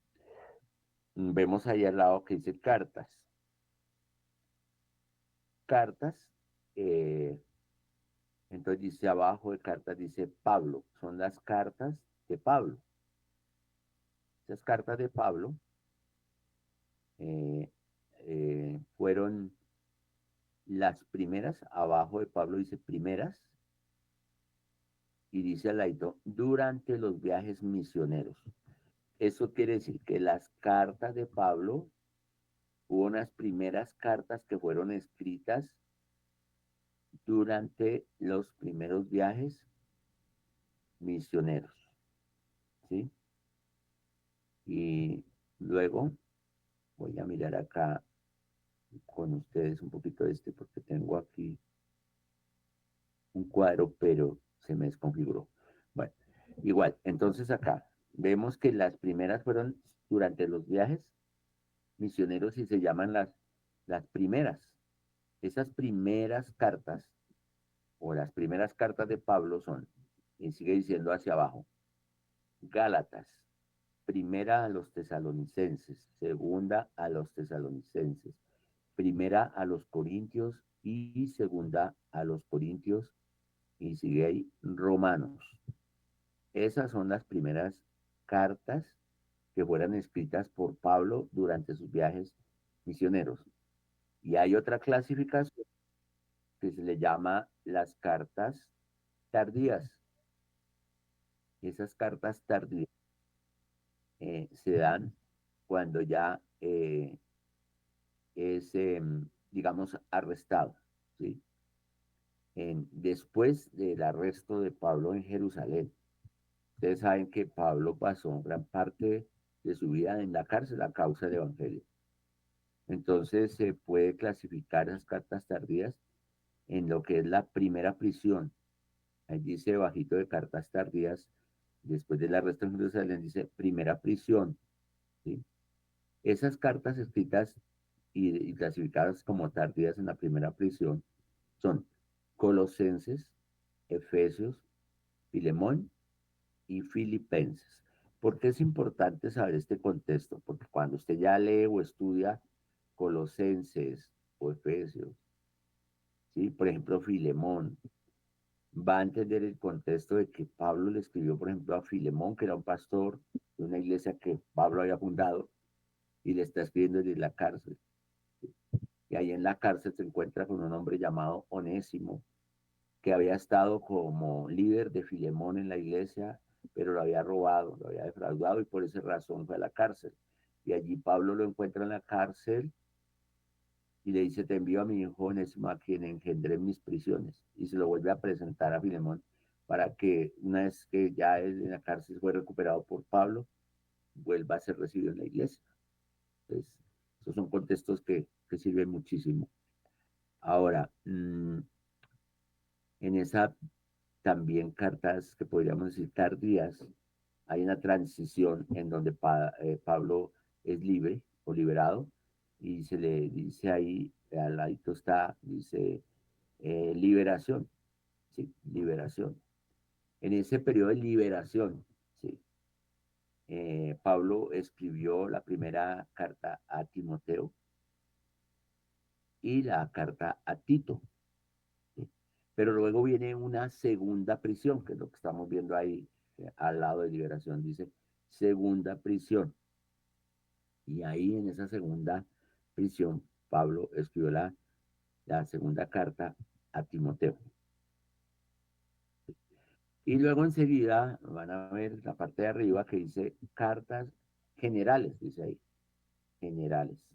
Vemos ahí al lado que dice cartas. Cartas, eh, entonces dice abajo de cartas, dice Pablo, son las cartas de Pablo. Esas cartas de Pablo eh, fueron las primeras, abajo de Pablo dice primeras, y dice al lado, durante los viajes misioneros. Eso quiere decir que las cartas de Pablo, hubo unas primeras cartas que fueron escritas durante los primeros viajes misioneros, ¿sí? Y luego voy a mirar acá con ustedes un poquito porque tengo aquí un cuadro, pero se me desconfiguró. Bueno, igual, entonces acá vemos que las primeras fueron durante los viajes misioneros y se llaman las primeras. Esas primeras cartas, o las primeras cartas de Pablo son, y sigue diciendo hacia abajo, Gálatas, primera a los tesalonicenses, segunda a los tesalonicenses, primera a los corintios y segunda a los corintios, y sigue ahí, romanos. Esas son las primeras cartas que fueron escritas por Pablo durante sus viajes misioneros. Y hay otra clasificación que se le llama las cartas tardías. Esas cartas tardías se dan cuando ya es, digamos, arrestado, ¿sí? Después del arresto de Pablo en Jerusalén. Ustedes saben que Pablo pasó gran parte de su vida en la cárcel a causa del Evangelio. Entonces se puede clasificar esas cartas tardías en lo que es la primera prisión. Ahí dice bajito de cartas tardías, después del arresto en Jerusalén dice primera prisión, ¿sí? Esas cartas escritas y clasificadas como tardías en la primera prisión son Colosenses, Efesios, Filemón y Filipenses. ¿Por qué es importante saber este contexto? Porque cuando usted ya lee o estudia Colosenses o Efesios, ¿sí? Por ejemplo, Filemón, va a entender el contexto de que Pablo le escribió, por ejemplo, a Filemón, que era un pastor de una iglesia que Pablo había fundado, y le está escribiendo desde la cárcel. Y ahí en la cárcel se encuentra con un hombre llamado Onésimo, que había estado como líder de Filemón en la iglesia, pero lo había robado, lo había defraudado y por esa razón fue a la cárcel. Y allí Pablo lo encuentra en la cárcel y le dice, te envío a mi hijo Onésimo a quien engendré en mis prisiones. Y se lo vuelve a presentar a Filemón para que una vez que ya en la cárcel fue recuperado por Pablo, vuelva a ser recibido en la iglesia. Entonces, esos son contextos que sirven muchísimo. Ahora, en esa también cartas que podríamos decir tardías, hay una transición en donde Pablo es libre o liberado y se le dice ahí, al ladito está, dice liberación, sí, liberación. En ese periodo de liberación, sí, Pablo escribió la primera carta a Timoteo y la carta a Tito. ¿Sí? Pero luego viene una segunda prisión, que es lo que estamos viendo ahí al lado de liberación, dice segunda prisión. Y ahí en esa segunda prisión, Pablo escribió la segunda carta a Timoteo. Y luego enseguida van a ver la parte de arriba que dice cartas generales, dice ahí, generales.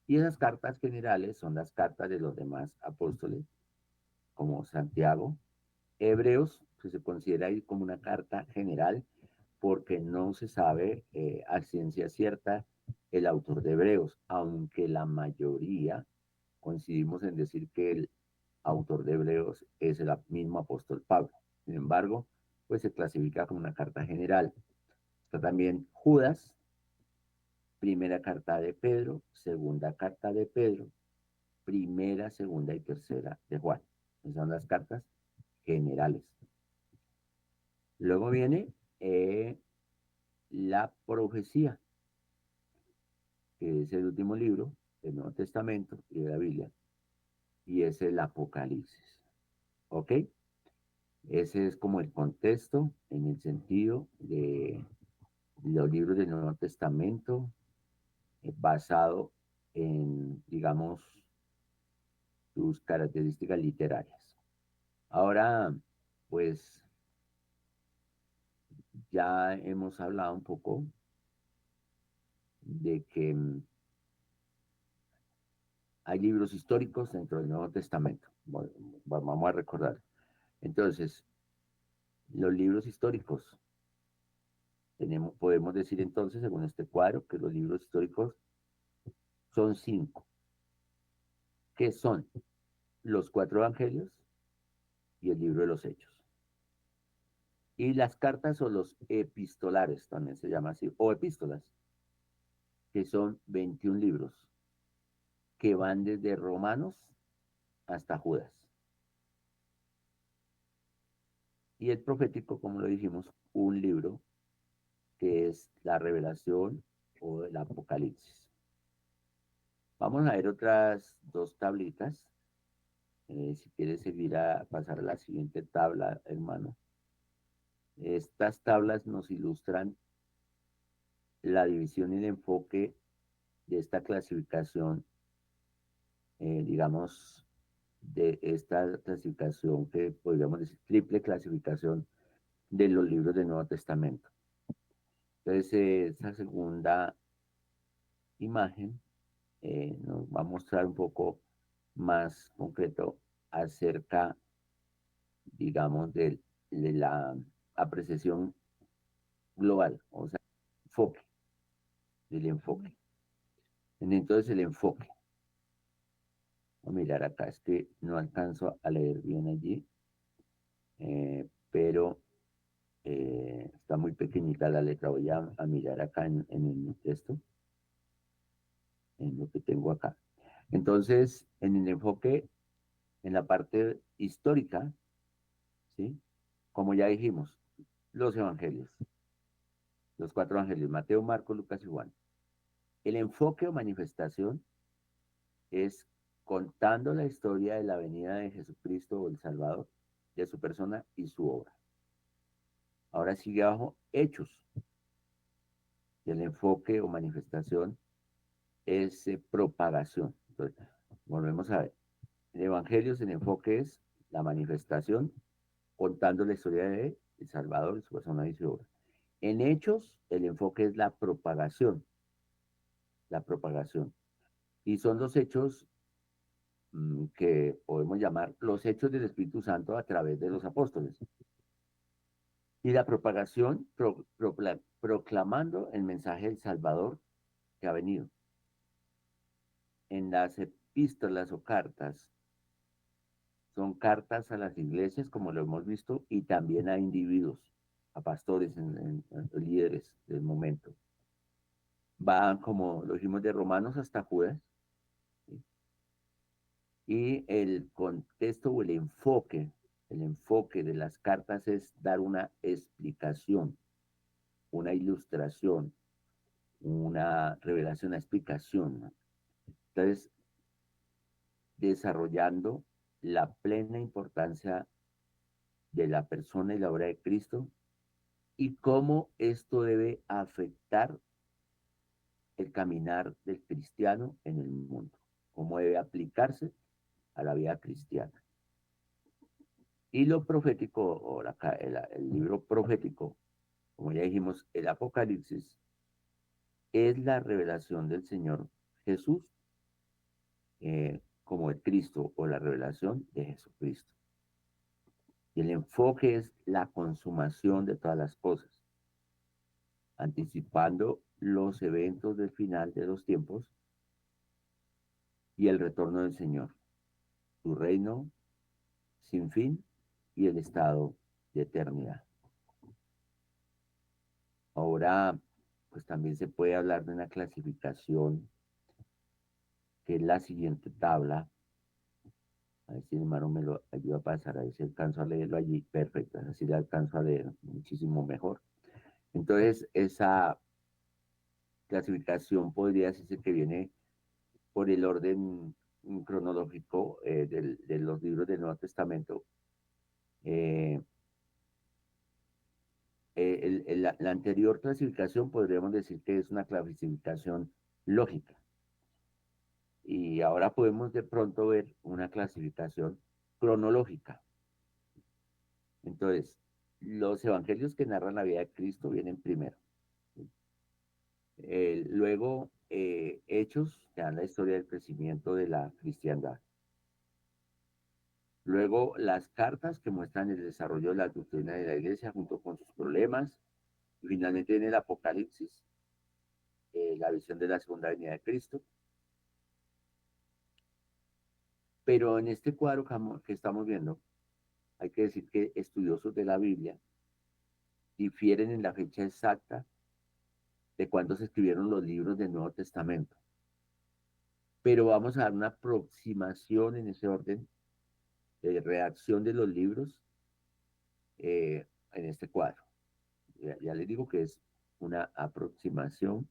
Y esas cartas generales son las cartas de los demás apóstoles, como Santiago, Hebreos, que se considera ahí como una carta general, porque no se sabe a ciencia cierta el autor de Hebreos, aunque la mayoría coincidimos en decir que el autor de Hebreos es el mismo apóstol Pablo. Sin embargo, pues se clasifica como una carta general. Está también Judas, primera carta de Pedro, segunda carta de Pedro, primera, segunda y tercera de Juan. Esas son las cartas generales. Luego viene la profecía, que es el último libro del Nuevo Testamento y de la Biblia, y es el Apocalipsis. ¿Ok? Ese es como el contexto en el sentido de los libros del Nuevo Testamento, basado en, digamos, sus características literarias. Ahora, pues ya hemos hablado un poco de que hay libros históricos dentro del Nuevo Testamento. Bueno, vamos a recordar. Entonces, los libros históricos, podemos decir entonces, según este cuadro, que los libros históricos son 5, que son los 4 evangelios y el libro de los Hechos. Y las cartas o los epistolares, también se llama así, o epístolas, que son 21 libros, que van desde Romanos hasta Judas. Y el profético, como lo dijimos, un libro que es la revelación o el Apocalipsis. Vamos a ver otras 2 tablitas. Si quieres seguir a pasar a la siguiente tabla, hermano. Estas tablas nos ilustran la división y el enfoque de esta clasificación, digamos, de esta clasificación que podríamos decir triple clasificación de los libros del Nuevo Testamento. Entonces, esta segunda imagen nos va a mostrar un poco más concreto acerca, digamos, de la apreciación global, o sea, enfoque, del enfoque. Entonces, el enfoque. Voy a mirar acá, es que no alcanzo a leer bien allí, pero está muy pequeñita la letra. Voy a mirar acá en el texto, en lo que tengo acá. Entonces, en el enfoque, en la parte histórica, ¿sí? Como ya dijimos, los evangelios, los 4 evangelios, Mateo, Marcos, Lucas y Juan. El enfoque o manifestación es contando la historia de la venida de Jesucristo o el Salvador, de su persona y su obra. Ahora sigue abajo, hechos. El enfoque o manifestación es propagación. Entonces, volvemos a ver. En Evangelios el enfoque es la manifestación, contando la historia de el Salvador, su persona y su obra. En Hechos el enfoque es la propagación. La propagación. Y son los hechos que podemos llamar los hechos del Espíritu Santo a través de los apóstoles. Y la propagación, proclamando el mensaje del Salvador que ha venido. En las epístolas o cartas, son cartas a las iglesias, como lo hemos visto, y también a individuos, a pastores, líderes del momento. Van, como lo dijimos, de Romanos hasta Judas, ¿sí? Y el contexto o el enfoque de las cartas es dar una explicación, una ilustración, una revelación, una explicación, ¿no? Entonces, desarrollando la plena importancia de la persona y la obra de Cristo y cómo esto debe afectar el caminar del cristiano en el mundo, cómo debe aplicarse a la vida cristiana. Y lo profético, o el libro profético, como ya dijimos, el Apocalipsis, es la revelación del Señor Jesús como el Cristo o la revelación de Jesucristo. Y el enfoque es la consumación de todas las cosas, anticipando los eventos del final de los tiempos y el retorno del Señor, su reino sin fin y el estado de eternidad. Ahora, pues también se puede hablar de una clasificación que es la siguiente tabla. A ver si mi hermano me lo ayuda a pasar, a ver si alcanzo a leerlo allí. Perfecto, así le alcanzo a leer muchísimo mejor. Entonces, esa clasificación podría decirse que viene por el orden cronológico de los libros del Nuevo Testamento. Eh, la anterior clasificación podríamos decir que es una clasificación lógica. Y ahora podemos de pronto ver una clasificación cronológica. Entonces, los evangelios que narran la vida de Cristo vienen primero. Luego, hechos que dan la historia del crecimiento de la cristiandad. Luego, las cartas que muestran el desarrollo de la doctrina de la iglesia junto con sus problemas. Y finalmente viene el Apocalipsis, la visión de la segunda venida de Cristo. Pero en este cuadro que estamos viendo, hay que decir que estudiosos de la Biblia difieren en la fecha exacta de cuándo se escribieron los libros del Nuevo Testamento. Pero vamos a dar una aproximación en ese orden de redacción de los libros en este cuadro. Ya les digo que es una aproximación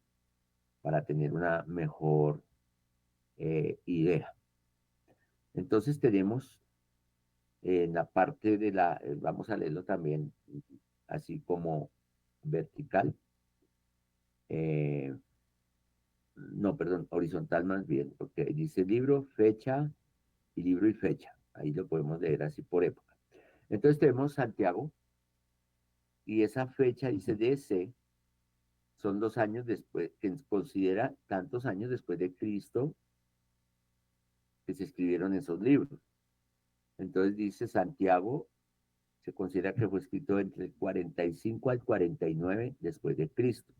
para tener una mejor idea. Entonces tenemos en la parte de vamos a leerlo también así como vertical, no, perdón, horizontal más bien, porque dice libro, fecha y libro y fecha. Ahí lo podemos leer así por época. Entonces tenemos Santiago y esa fecha dice DC, son 2 años después, que considera tantos años después de Cristo que se escribieron esos libros. Entonces dice Santiago, se considera que fue escrito entre el 45 al 49 después de Cristo.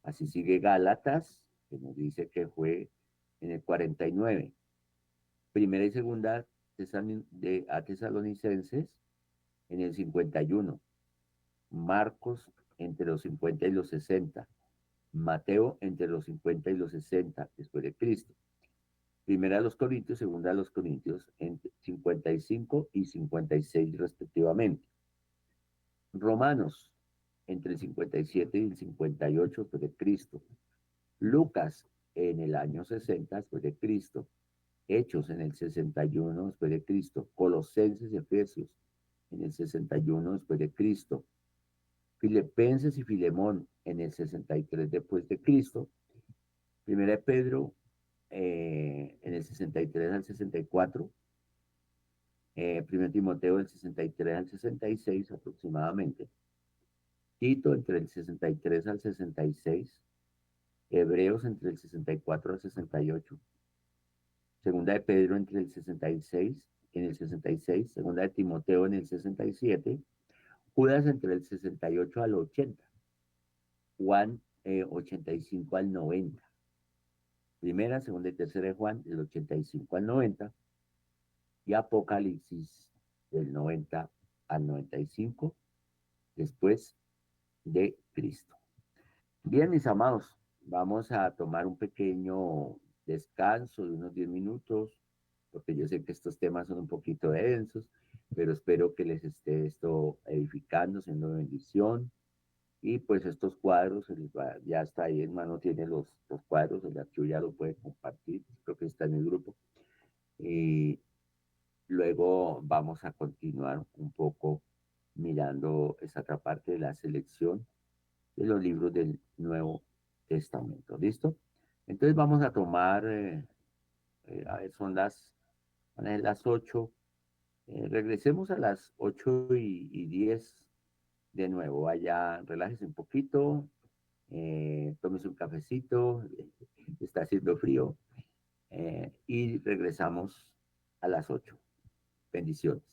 Así sigue Gálatas, que nos dice que fue en el 49. Primera y segunda a Tesalonicenses en el 51. Marcos entre los 50 y los 60. Mateo entre los 50 y los 60 después de Cristo. Primera a los Corintios, segunda a los Corintios en 55 y 56 respectivamente. Romanos entre el 57 y el 58 después de Cristo. Lucas en el año 60 después de Cristo. Hechos en el 61 después de Cristo. Colosenses y Efesios en el 61 después de Cristo. Filipenses y Filemón en el 63 después de Cristo. Primera de Pedro en el 63 al 64. Primero Timoteo del 63 al 66 aproximadamente. Tito entre el 63 al 66. Hebreos entre el 64 al 68. Segunda de Pedro entre el 66, en el 66, Segunda de Timoteo en el 67, Judas entre el 68 al 80, Juan 85 al 90, Primera, Segunda y Tercera de Juan del 85 al 90 y Apocalipsis del 90 al 95 después de Cristo. Bien, mis amados, vamos a tomar un pequeño descanso de unos 10 minutos, porque yo sé que estos temas son un poquito densos, pero espero que les esté esto edificando, siendo de bendición. Y pues estos cuadros, ya está ahí, hermano, tiene los cuadros, el archivo ya lo puede compartir, creo que está en el grupo. Y luego vamos a continuar un poco mirando esa otra parte de la selección de los libros del Nuevo Testamento. ¿Listo? Entonces vamos a tomar, a ver, van a ser las 8. Regresemos a las 8:10 de nuevo. Vaya, relájese un poquito, tómese un cafecito, está haciendo frío, y regresamos a las 8. Bendiciones.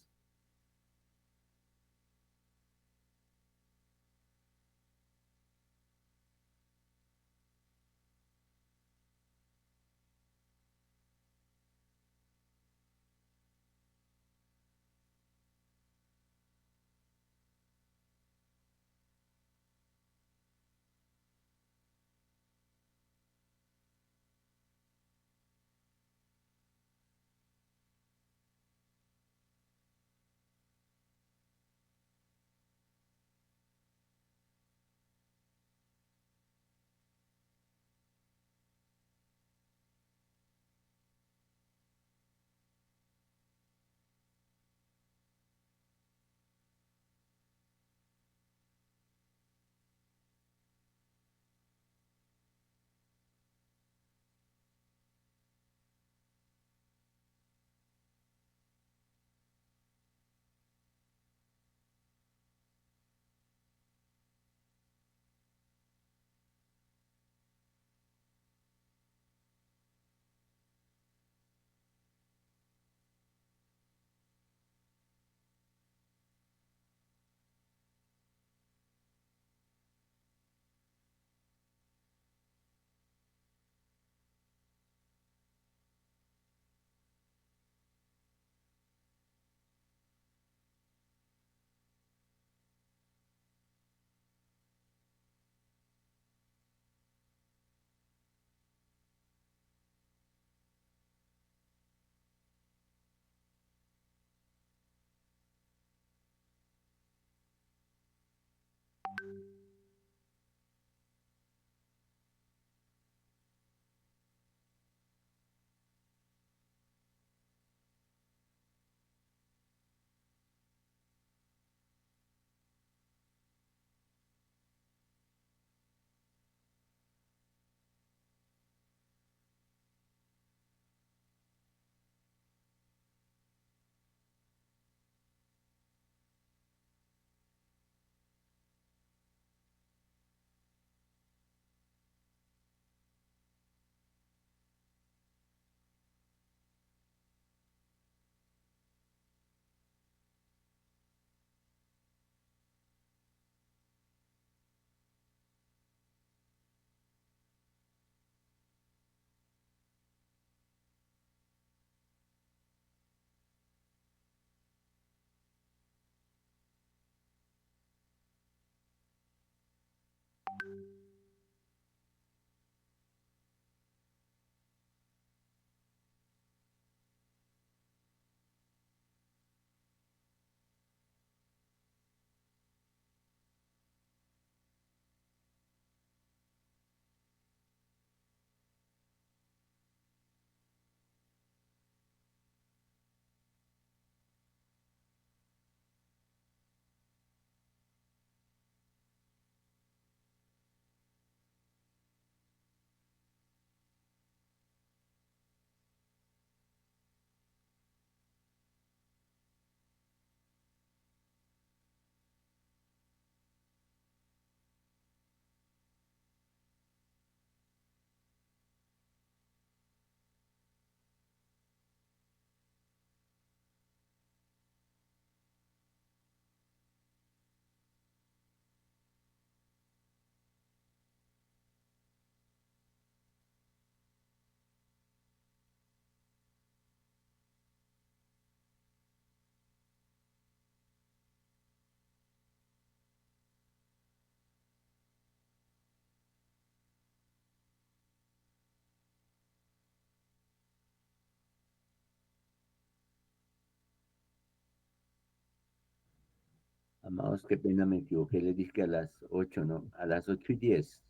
Amados, qué pena, me equivoqué, les dije que a las 8, ¿no? A las 8:10,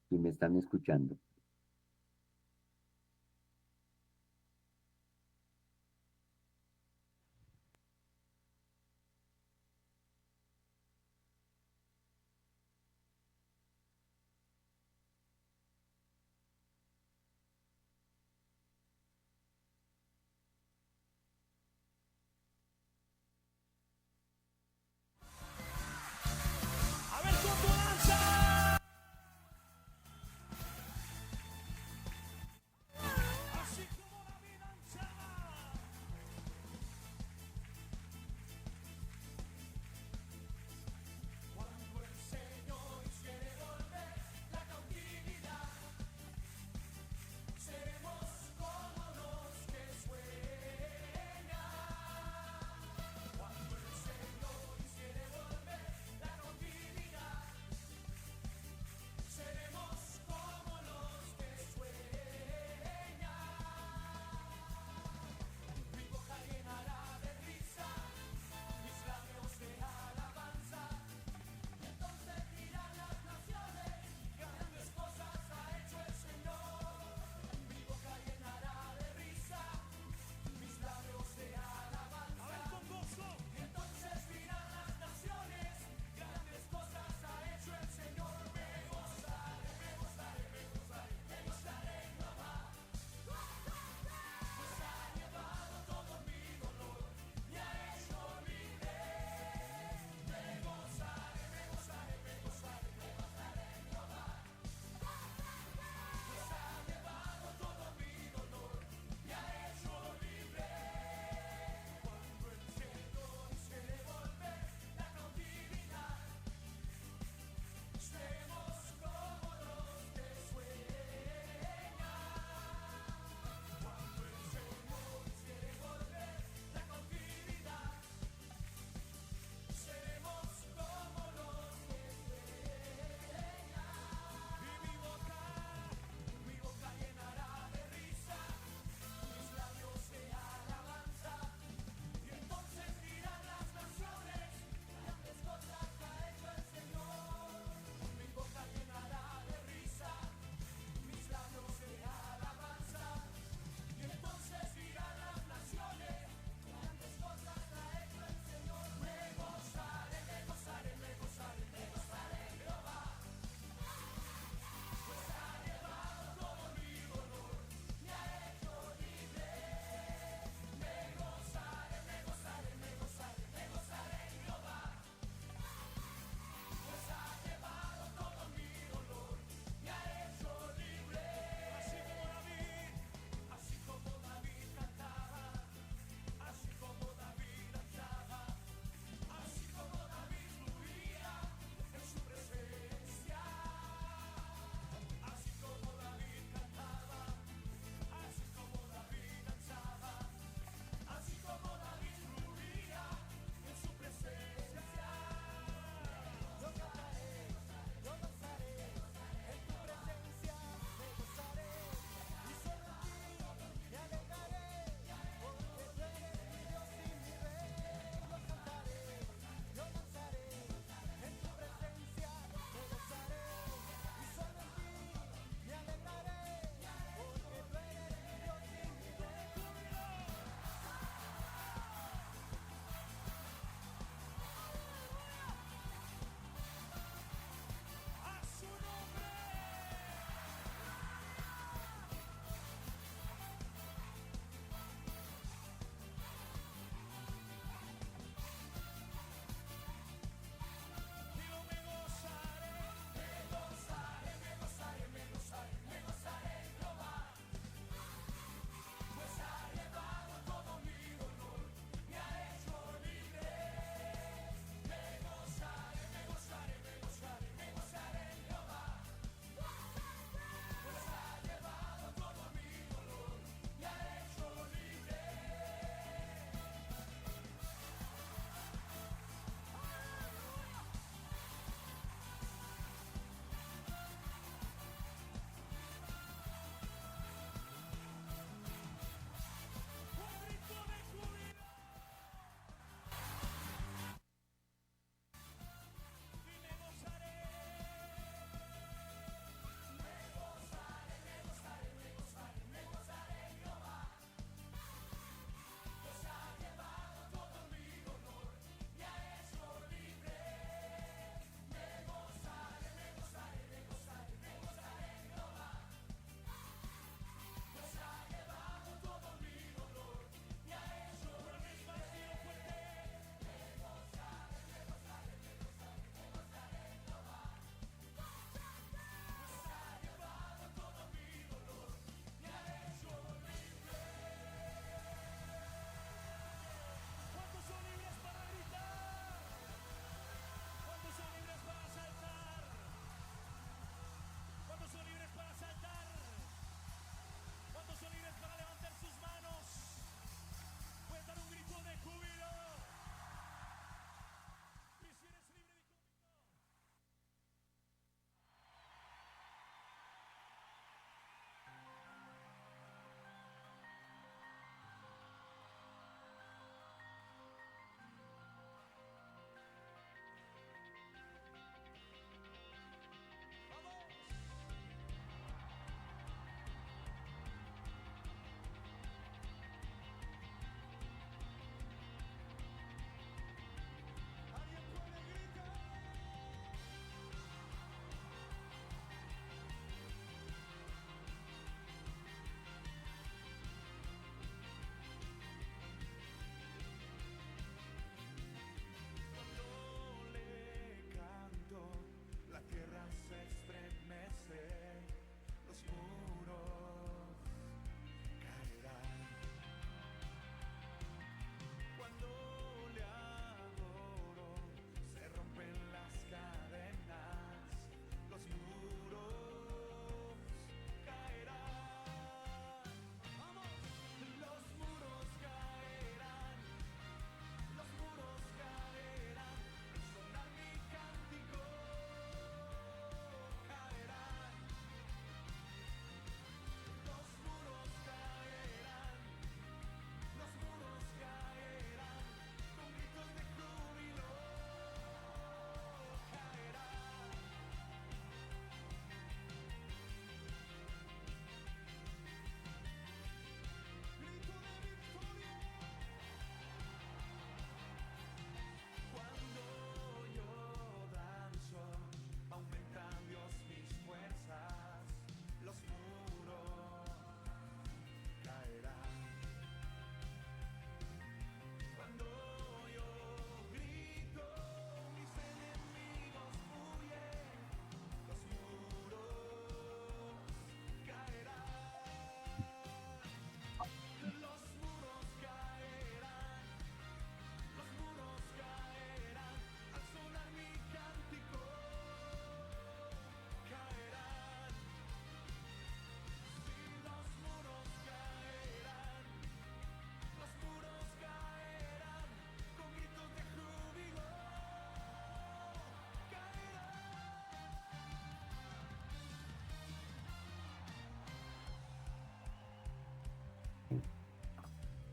si me están escuchando.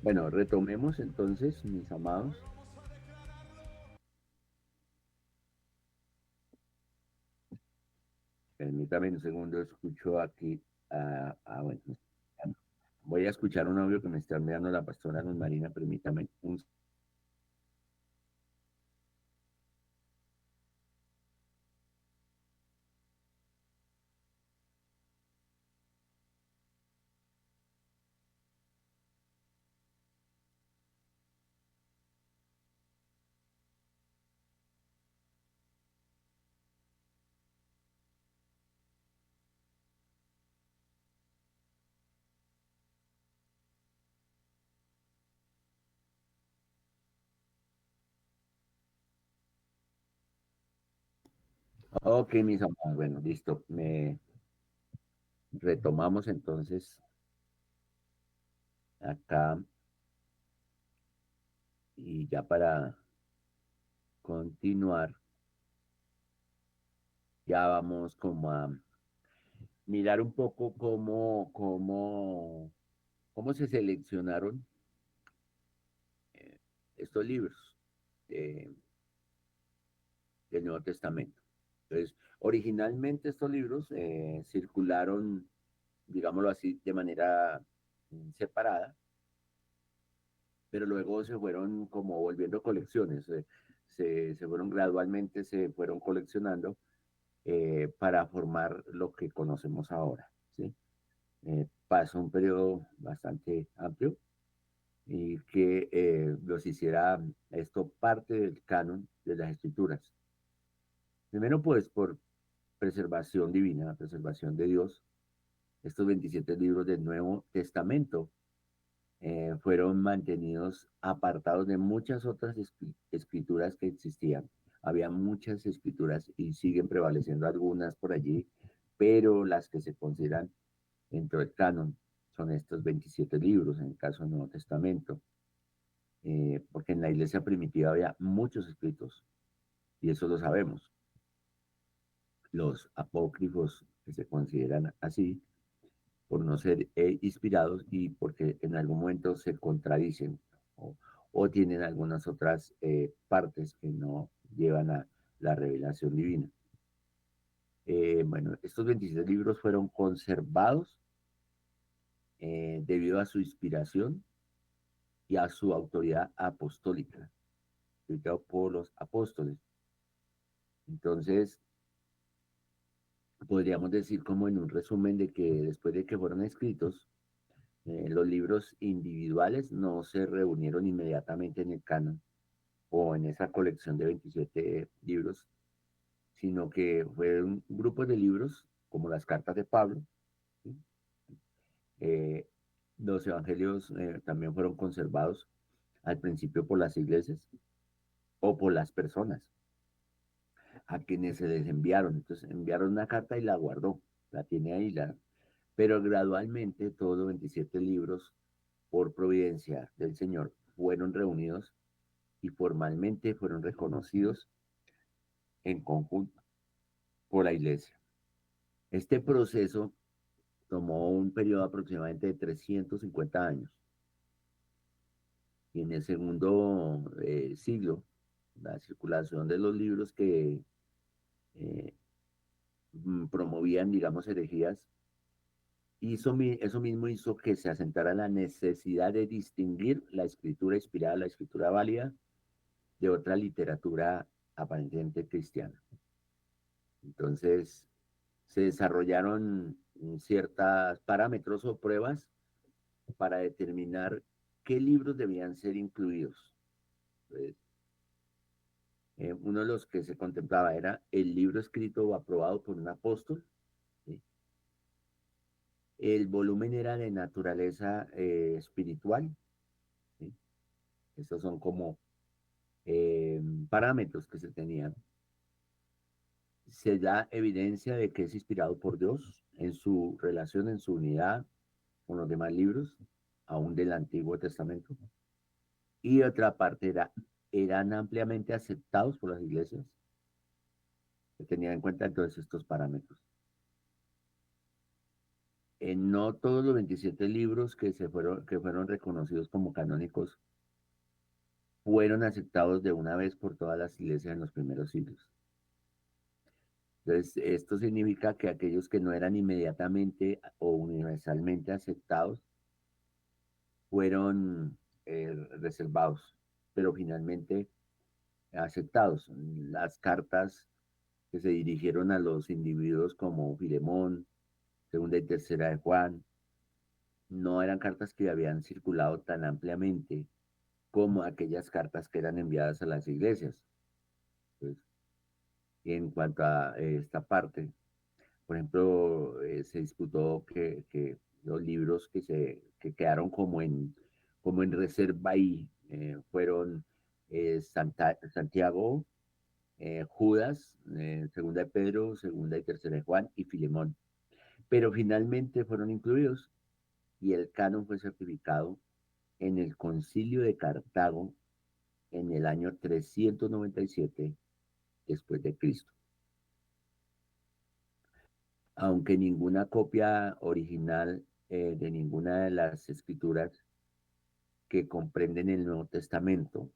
Bueno, retomemos entonces, mis amados. Permítame un segundo, escucho aquí. Bueno, voy a escuchar un audio que me está enviando la pastora Luz Marina, permítame un. Ok, mis amados, bueno, listo. Retomamos entonces acá y ya para continuar, ya vamos como a mirar un poco cómo se seleccionaron eh, estos libros eh, del Nuevo Testamento. Entonces, originalmente estos libros circularon, digámoslo así, de manera separada, pero luego se fueron como volviendo colecciones, se fueron gradualmente, se fueron coleccionando para formar lo que conocemos ahora, ¿sí? Pasó un periodo bastante amplio y que los hiciera esto parte del canon de las escrituras. Primero, pues, por preservación divina, preservación de Dios, estos 27 libros del Nuevo Testamento fueron mantenidos apartados de muchas otras escrituras que existían. Había muchas escrituras y siguen prevaleciendo algunas por allí, pero las que se consideran dentro del canon son estos 27 libros, en el caso del Nuevo Testamento, porque en la iglesia primitiva había muchos escritos, y eso lo sabemos. Los apócrifos, que se consideran así, por no ser inspirados y porque en algún momento se contradicen o tienen algunas otras partes que no llevan a la revelación divina. Bueno, estos 27 libros fueron conservados debido a su inspiración y a su autoridad apostólica, escrito por los apóstoles. Entonces, podríamos decir como en un resumen de que después de que fueron escritos, los libros individuales no se reunieron inmediatamente en el canon o en esa colección de 27 libros, sino que fueron grupos de libros como las cartas de Pablo. ¿Sí? Eh, los evangelios también fueron conservados al principio por las iglesias o por las personas a quienes se les enviaron. Entonces enviaron una carta y la guardó, la tiene ahí, pero gradualmente todos los 27 libros, por providencia del Señor, fueron reunidos y formalmente fueron reconocidos en conjunto por la iglesia. Este proceso tomó un periodo aproximadamente de 350 años. Y en el segundo siglo, la circulación de los libros que eh, promovían, digamos, herejías, eso mismo hizo que se asentara la necesidad de distinguir la escritura inspirada, la escritura válida, de otra literatura aparentemente cristiana. Entonces, se desarrollaron ciertos parámetros o pruebas para determinar qué libros debían ser incluidos. Entonces, uno de los que se contemplaba era el libro escrito o aprobado por un apóstol. ¿Sí? El volumen era de naturaleza espiritual. ¿Sí? Estos son como parámetros que se tenían. Se da evidencia de que es inspirado por Dios en su relación, en su unidad con los demás libros, aún del Antiguo Testamento. Y otra parte eran ampliamente aceptados por las iglesias, que tenían en cuenta todos estos parámetros. no todos los 27 libros que fueron reconocidos como canónicos fueron aceptados de una vez por todas las iglesias en los primeros siglos. Entonces, esto significa que aquellos que no eran inmediatamente o universalmente aceptados fueron reservados, pero finalmente aceptados. Las cartas que se dirigieron a los individuos como Filemón, segunda y tercera de Juan, no eran cartas que habían circulado tan ampliamente como aquellas cartas que eran enviadas a las iglesias. Pues, en cuanto a esta parte, por ejemplo, se disputó que los libros que quedaron como en reserva ahí fueron Santiago, Judas, segunda de Pedro, segunda y tercera de Juan y Filemón. Pero finalmente fueron incluidos y el canon fue certificado en el Concilio de Cartago en el año 397 después de Cristo. Aunque ninguna copia original de ninguna de las escrituras que comprenden el Nuevo Testamento,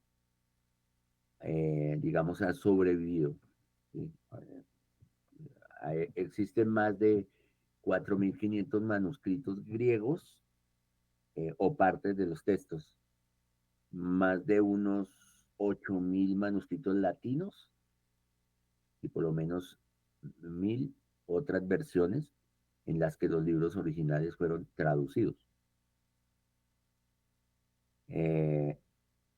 digamos, ha sobrevivido. ¿Sí? Existen más de 4.500 manuscritos griegos o partes de los textos, más de unos 8.000 manuscritos latinos y por lo menos 1.000 otras versiones en las que los libros originales fueron traducidos. Eh,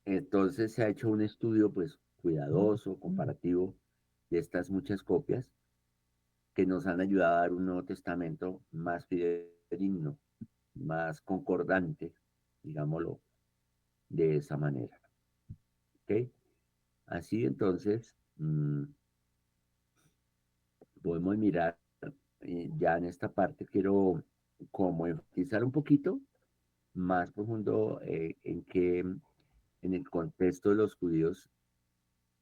entonces se ha hecho un estudio pues cuidadoso, comparativo de estas muchas copias que nos han ayudado a dar un Nuevo Testamento más fidedigno, más concordante, digámoslo de esa manera. ¿Ok? Así entonces, podemos mirar, ya en esta parte quiero como enfatizar un poquito más profundo en el contexto de los judíos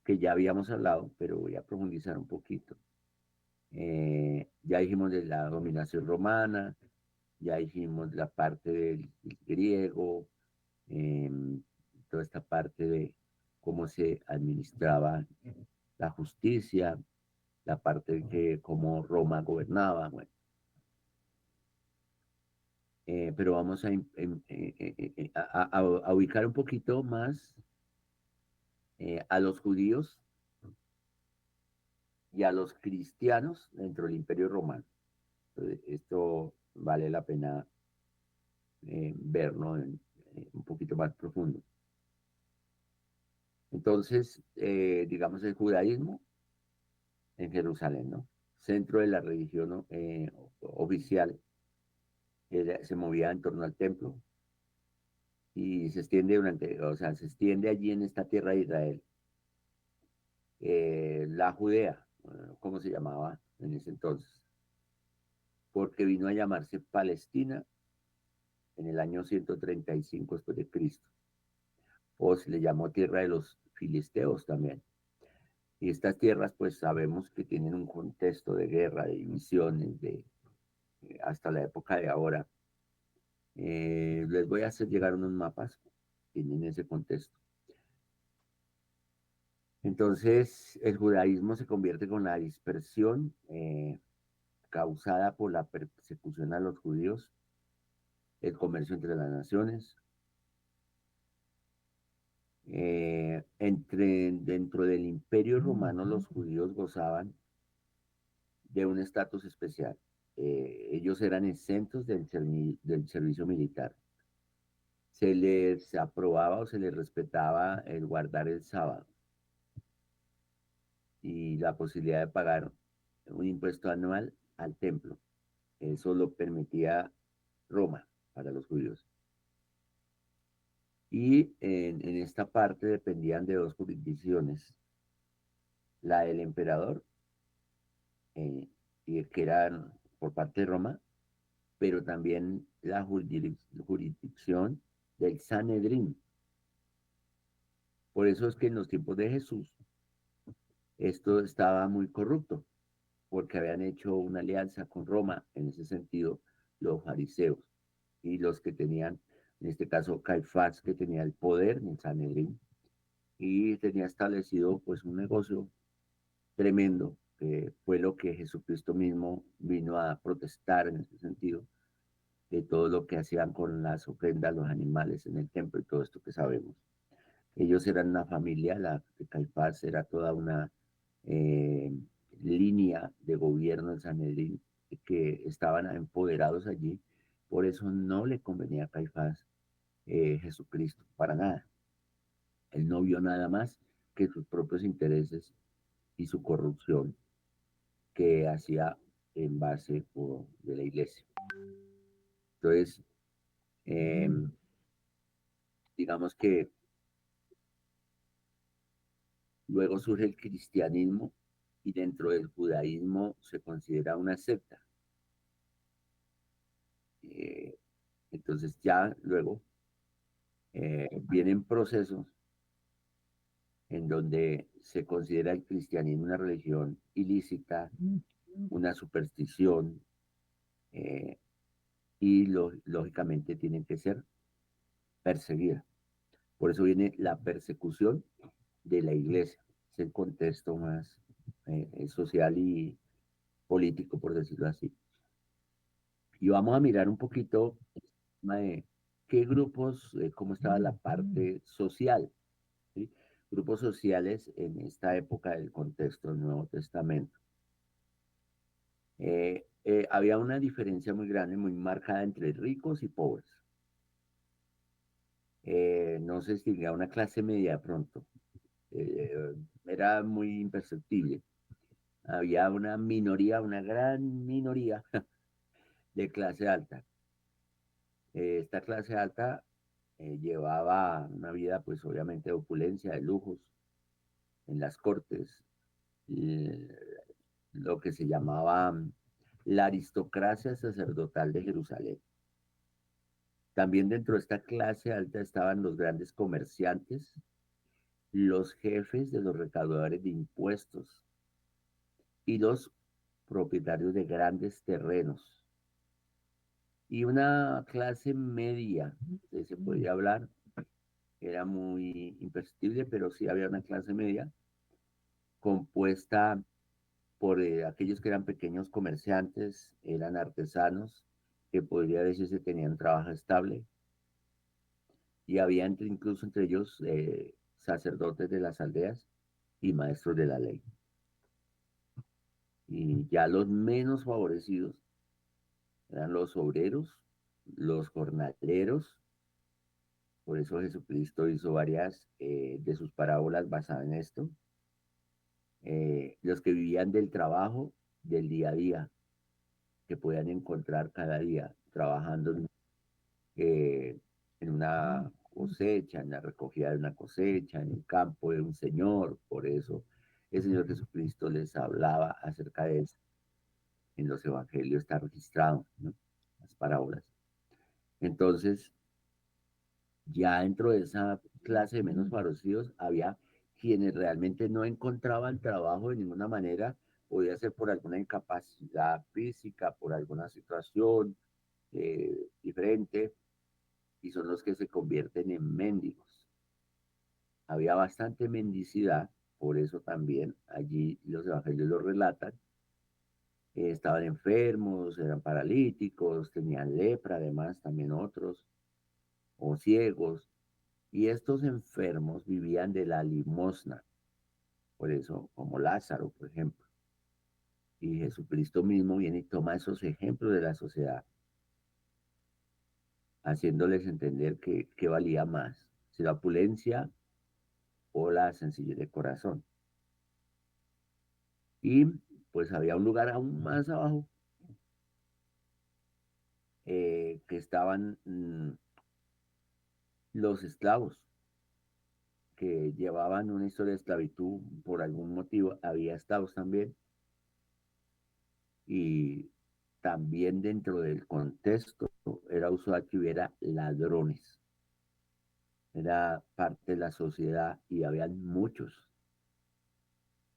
que ya habíamos hablado, pero voy a profundizar un poquito. Ya dijimos de la dominación romana, ya dijimos la parte del griego, toda esta parte de cómo se administraba la justicia, la parte de que cómo Roma gobernaba, bueno. Pero vamos a ubicar un poquito más a los judíos y a los cristianos dentro del Imperio Romano. Entonces, esto vale la pena verlo un poquito más profundo. Entonces, digamos, el judaísmo en Jerusalén, ¿no? Centro de la religión oficial, se movía en torno al templo y se extiende se extiende allí en esta tierra de Israel. La Judea, ¿cómo se llamaba en ese entonces? Porque vino a llamarse Palestina en el año 135 después de Cristo. O se le llamó tierra de los filisteos también. Y estas tierras, pues sabemos que tienen un contexto de guerra, de divisiones, hasta la época de ahora. Les voy a hacer llegar unos mapas que tienen ese contexto. Entonces, el judaísmo se convierte con la dispersión causada por la persecución a los judíos, el comercio entre las naciones, dentro del Imperio Romano los judíos gozaban de un estatus especial. Ellos eran exentos del servicio militar. Se les aprobaba o se les respetaba el guardar el sábado y la posibilidad de pagar un impuesto anual al templo. Eso lo permitía Roma para los judíos. Y en esta parte dependían de dos jurisdicciones, la del emperador, y que eran por parte de Roma, pero también la jurisdicción del Sanedrín. Por eso es que en los tiempos de Jesús esto estaba muy corrupto, porque habían hecho una alianza con Roma, en ese sentido, los fariseos y los que tenían, en este caso Caifás, que tenía el poder en el Sanedrín y tenía establecido pues un negocio tremendo, que fue lo que Jesucristo mismo vino a protestar en ese sentido, de todo lo que hacían con las ofrendas, los animales en el templo y todo esto que sabemos. Ellos eran una familia, la de Caifás era toda una eh, línea de gobierno del Sanedrín que estaban empoderados allí. Por eso no le convenía a Caifás Jesucristo, para nada. Él no vio nada más que sus propios intereses y su corrupción que hacía en base de la iglesia. Entonces, eh, digamos que luego surge el cristianismo y dentro del judaísmo se considera una secta. Eh, entonces ya luego vienen procesos en donde se considera el cristianismo una religión ilícita, una superstición, eh, y lógicamente tienen que ser perseguidas. Por eso viene la persecución de la iglesia. Es el contexto más social y político, por decirlo así. Y vamos a mirar un poquito el tema de qué grupos, cómo estaba la parte social, ¿sí? Grupos sociales en esta época del contexto del Nuevo Testamento. Había una diferencia muy grande, muy marcada entre ricos y pobres. No se distinguía una clase media de pronto. Era muy imperceptible. Había una minoría, una gran minoría de clase alta. Esta clase alta llevaba una vida, pues obviamente, de opulencia, de lujos, en las cortes, lo que se llamaba la aristocracia sacerdotal de Jerusalén. También dentro de esta clase alta estaban los grandes comerciantes, los jefes de los recaudadores de impuestos y los propietarios de grandes terrenos. Y una clase media, se podía hablar, era muy imperceptible, pero sí había una clase media compuesta por aquellos que eran pequeños comerciantes, eran artesanos, que podría decirse tenían trabajo estable, y había incluso entre ellos sacerdotes de las aldeas y maestros de la ley. Y ya los menos favorecidos eran los obreros, los jornaleros. Por eso Jesucristo hizo varias de sus parábolas basadas en esto. Los que vivían del trabajo del día a día, que podían encontrar cada día trabajando eh, en una cosecha, en la recogida de una cosecha, en el campo de un señor. Por eso el Señor Jesucristo les hablaba acerca de eso. En los evangelios está registrado, ¿no? Las parábolas. Entonces, ya dentro de esa clase de menos favorecidos había quienes realmente no encontraban trabajo de ninguna manera, podía ser por alguna incapacidad física, por alguna situación diferente, y son los que se convierten en mendigos. Había bastante mendicidad, por eso también allí los evangelios lo relatan. Estaban enfermos, eran paralíticos, tenían lepra, además también otros, o ciegos, y estos enfermos vivían de la limosna, por eso, como Lázaro, por ejemplo. Y Jesucristo mismo viene y toma esos ejemplos de la sociedad, haciéndoles entender que valía más, si la opulencia o la sencillez de corazón. Y pues había un lugar aún más abajo, que estaban los esclavos, que llevaban una historia de esclavitud por algún motivo. Había esclavos también, y también dentro del contexto era usual que hubiera ladrones. Era parte de la sociedad y habían muchos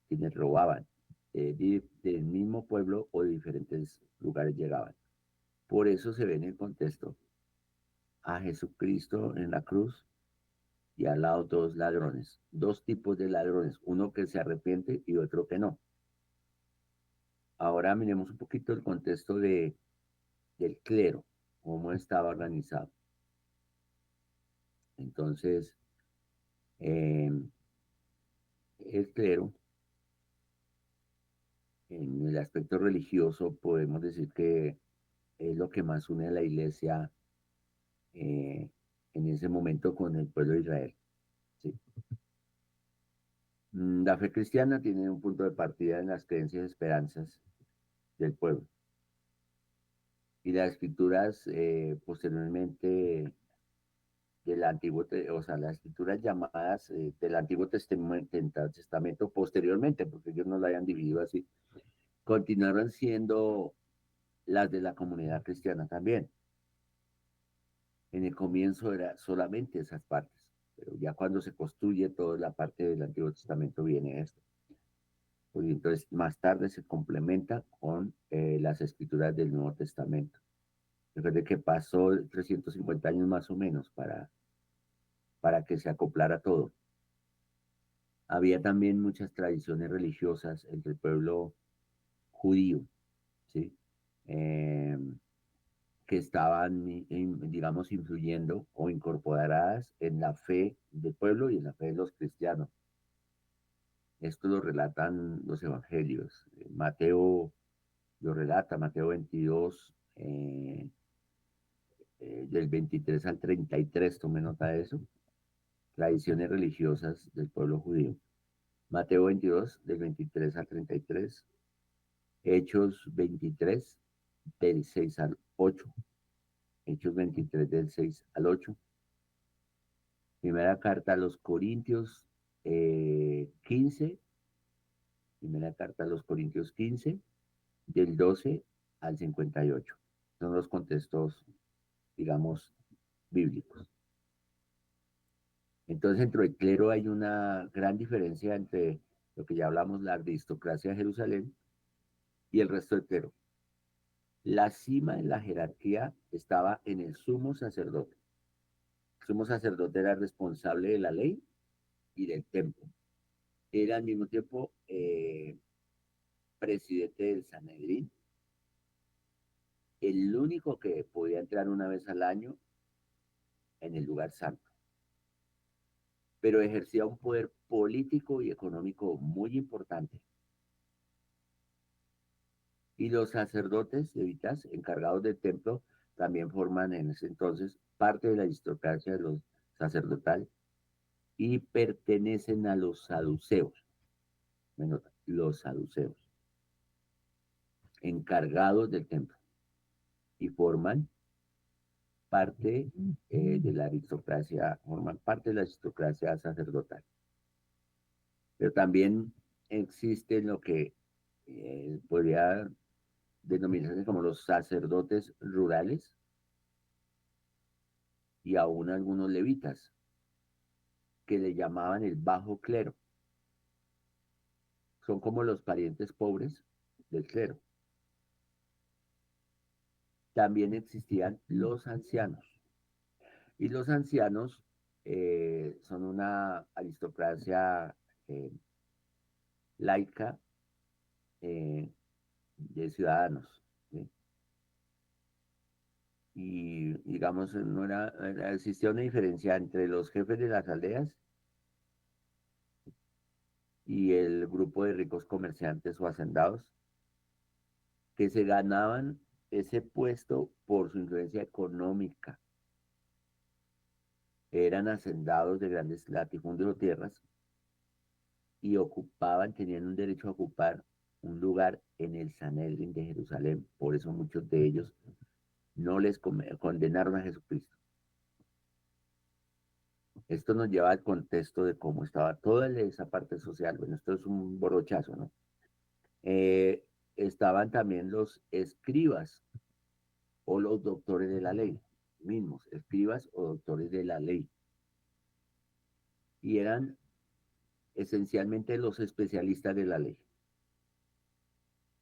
quienes robaban del mismo pueblo o de diferentes lugares llegaban. Por eso se ve en el contexto a Jesucristo en la cruz y al lado dos ladrones, dos tipos de ladrones, uno que se arrepiente y otro que no. Ahora miremos un poquito el contexto del clero, cómo estaba organizado. Entonces, eh, el clero, en el aspecto religioso, podemos decir que es lo que más une a la iglesia eh, en ese momento con el pueblo de Israel. ¿Sí? La fe cristiana tiene un punto de partida en las creencias y esperanzas del pueblo. Y las escrituras posteriormente del Antiguo, o sea, las escrituras llamadas del Antiguo Testamento posteriormente, porque ellos no la hayan dividido así, continuaron siendo las de la comunidad cristiana también. En el comienzo era solamente esas partes, pero ya cuando se construye toda la parte del Antiguo Testamento viene esto. Pues entonces, más tarde se complementa con las escrituras del Nuevo Testamento. Recuerde que pasó 350 años más o menos para que se acoplara todo. Había también muchas tradiciones religiosas entre el pueblo judío, ¿sí? Eh, que estaban, digamos, influyendo o incorporadas en la fe del pueblo y en la fe de los cristianos. Esto lo relatan los evangelios. Mateo lo relata, Mateo 22, del 23 al 33, tome nota de eso. Tradiciones religiosas del pueblo judío. Mateo 22, del 23 al 33. Hechos 23, del 6 al 8. Hechos 23, del 6 al 8. Primera carta a los Corintios 15. Primera carta a los Corintios 15, del 12 al 58. Son los contextos, digamos, bíblicos. Entonces, dentro del clero hay una gran diferencia entre lo que ya hablamos, la aristocracia de Jerusalén y el resto del clero. La cima en la jerarquía estaba en el sumo sacerdote. El sumo sacerdote era responsable de la ley y del templo. Era al mismo tiempo presidente del Sanedrín, el único que podía entrar una vez al año en el lugar santo, pero ejercía un poder político y económico muy importante. Y los sacerdotes levitas encargados del templo también forman en ese entonces parte de la aristocracia de los sacerdotal y pertenecen a los saduceos. Bueno, los saduceos, encargados del templo, y forman parte de la aristocracia, forman parte de la aristocracia sacerdotal. Pero también existe lo que podría denominarse como los sacerdotes rurales y aún algunos levitas, que le llamaban el bajo clero. Son como los parientes pobres del clero. También existían los ancianos. Y los ancianos son una aristocracia laica de ciudadanos. ¿Sí? Y digamos, no existía una diferencia entre los jefes de las aldeas y el grupo de ricos comerciantes o hacendados que se ganaban ese puesto por su influencia económica. Eran hacendados de grandes latifundios o tierras y tenían un derecho a ocupar un lugar en el Sanedrín de Jerusalén. Por eso muchos de ellos no les condenaron a Jesucristo. Esto nos lleva al contexto de cómo estaba toda esa parte social. Bueno, esto es un borrochazo, ¿no? Estaban también los escribas o los doctores de la ley, mismos, escribas o doctores de la ley. Y eran esencialmente los especialistas de la ley.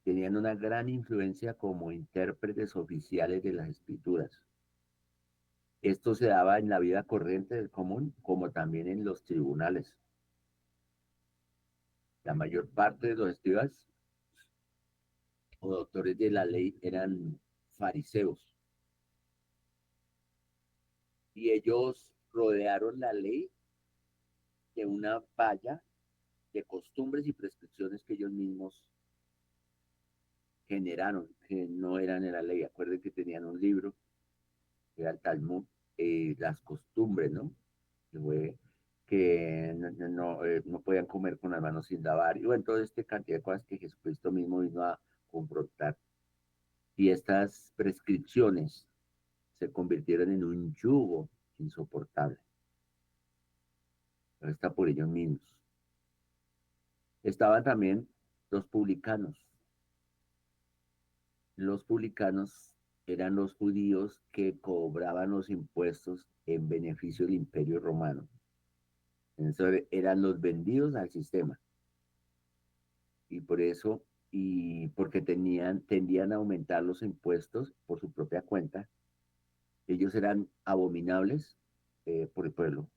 tenían una gran influencia como intérpretes oficiales de las escrituras. Esto se daba en la vida corriente del común, como también en los tribunales. La mayor parte de los escribas o doctores de la ley eran fariseos y ellos rodearon la ley de una valla de costumbres y prescripciones que ellos mismos generaron, que no eran en la ley. Acuérdense que tenían un libro, que era el Talmud, las costumbres, ¿no? Que fue que no podían comer con las manos sin lavar, y bueno, toda esta cantidad de cosas que Jesucristo mismo vino a confrontar. Y estas prescripciones se convirtieron en un yugo insoportable. Pero está por ellos mismos. Estaban también los publicanos. Los publicanos eran los judíos que cobraban los impuestos en beneficio del Imperio Romano. Entonces eran los vendidos al sistema. Y por eso, y porque tendían a aumentar los impuestos por su propia cuenta, ellos eran abominables por el pueblo.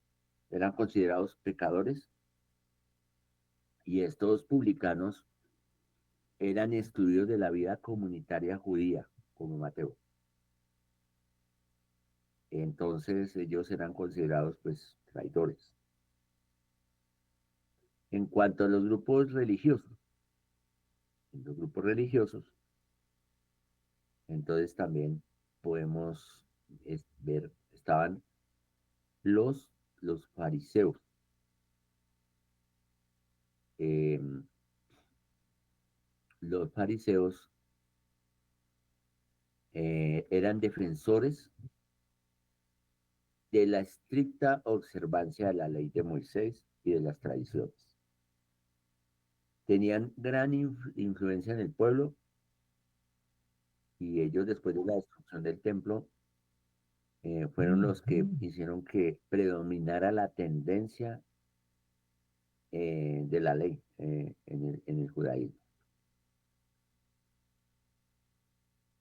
Eran considerados pecadores y estos publicanos eran excluidos de la vida comunitaria judía, como Mateo. Entonces ellos eran considerados pues traidores. En cuanto a los grupos religiosos, entonces también podemos ver, estaban los, los fariseos. Eh, los fariseos eran defensores de la estricta observancia de la ley de Moisés y de las tradiciones. Tenían gran influencia en el pueblo y ellos después de la destrucción del templo fueron los que hicieron que predominara la tendencia de la ley en el judaísmo.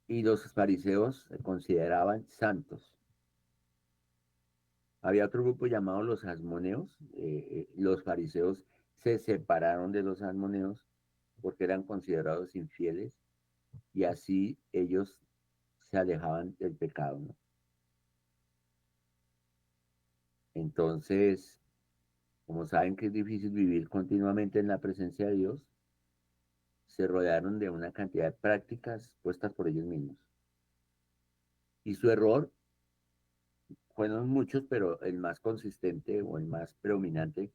Y los fariseos se consideraban santos. Había otro grupo llamado los asmoneos. Los fariseos se separaron de los asmoneos porque eran considerados infieles y así ellos se alejaban del pecado, ¿no? Entonces, como saben que es difícil vivir continuamente en la presencia de Dios, se rodearon de una cantidad de prácticas puestas por ellos mismos. Y su error, fueron muchos, pero el más consistente o el más predominante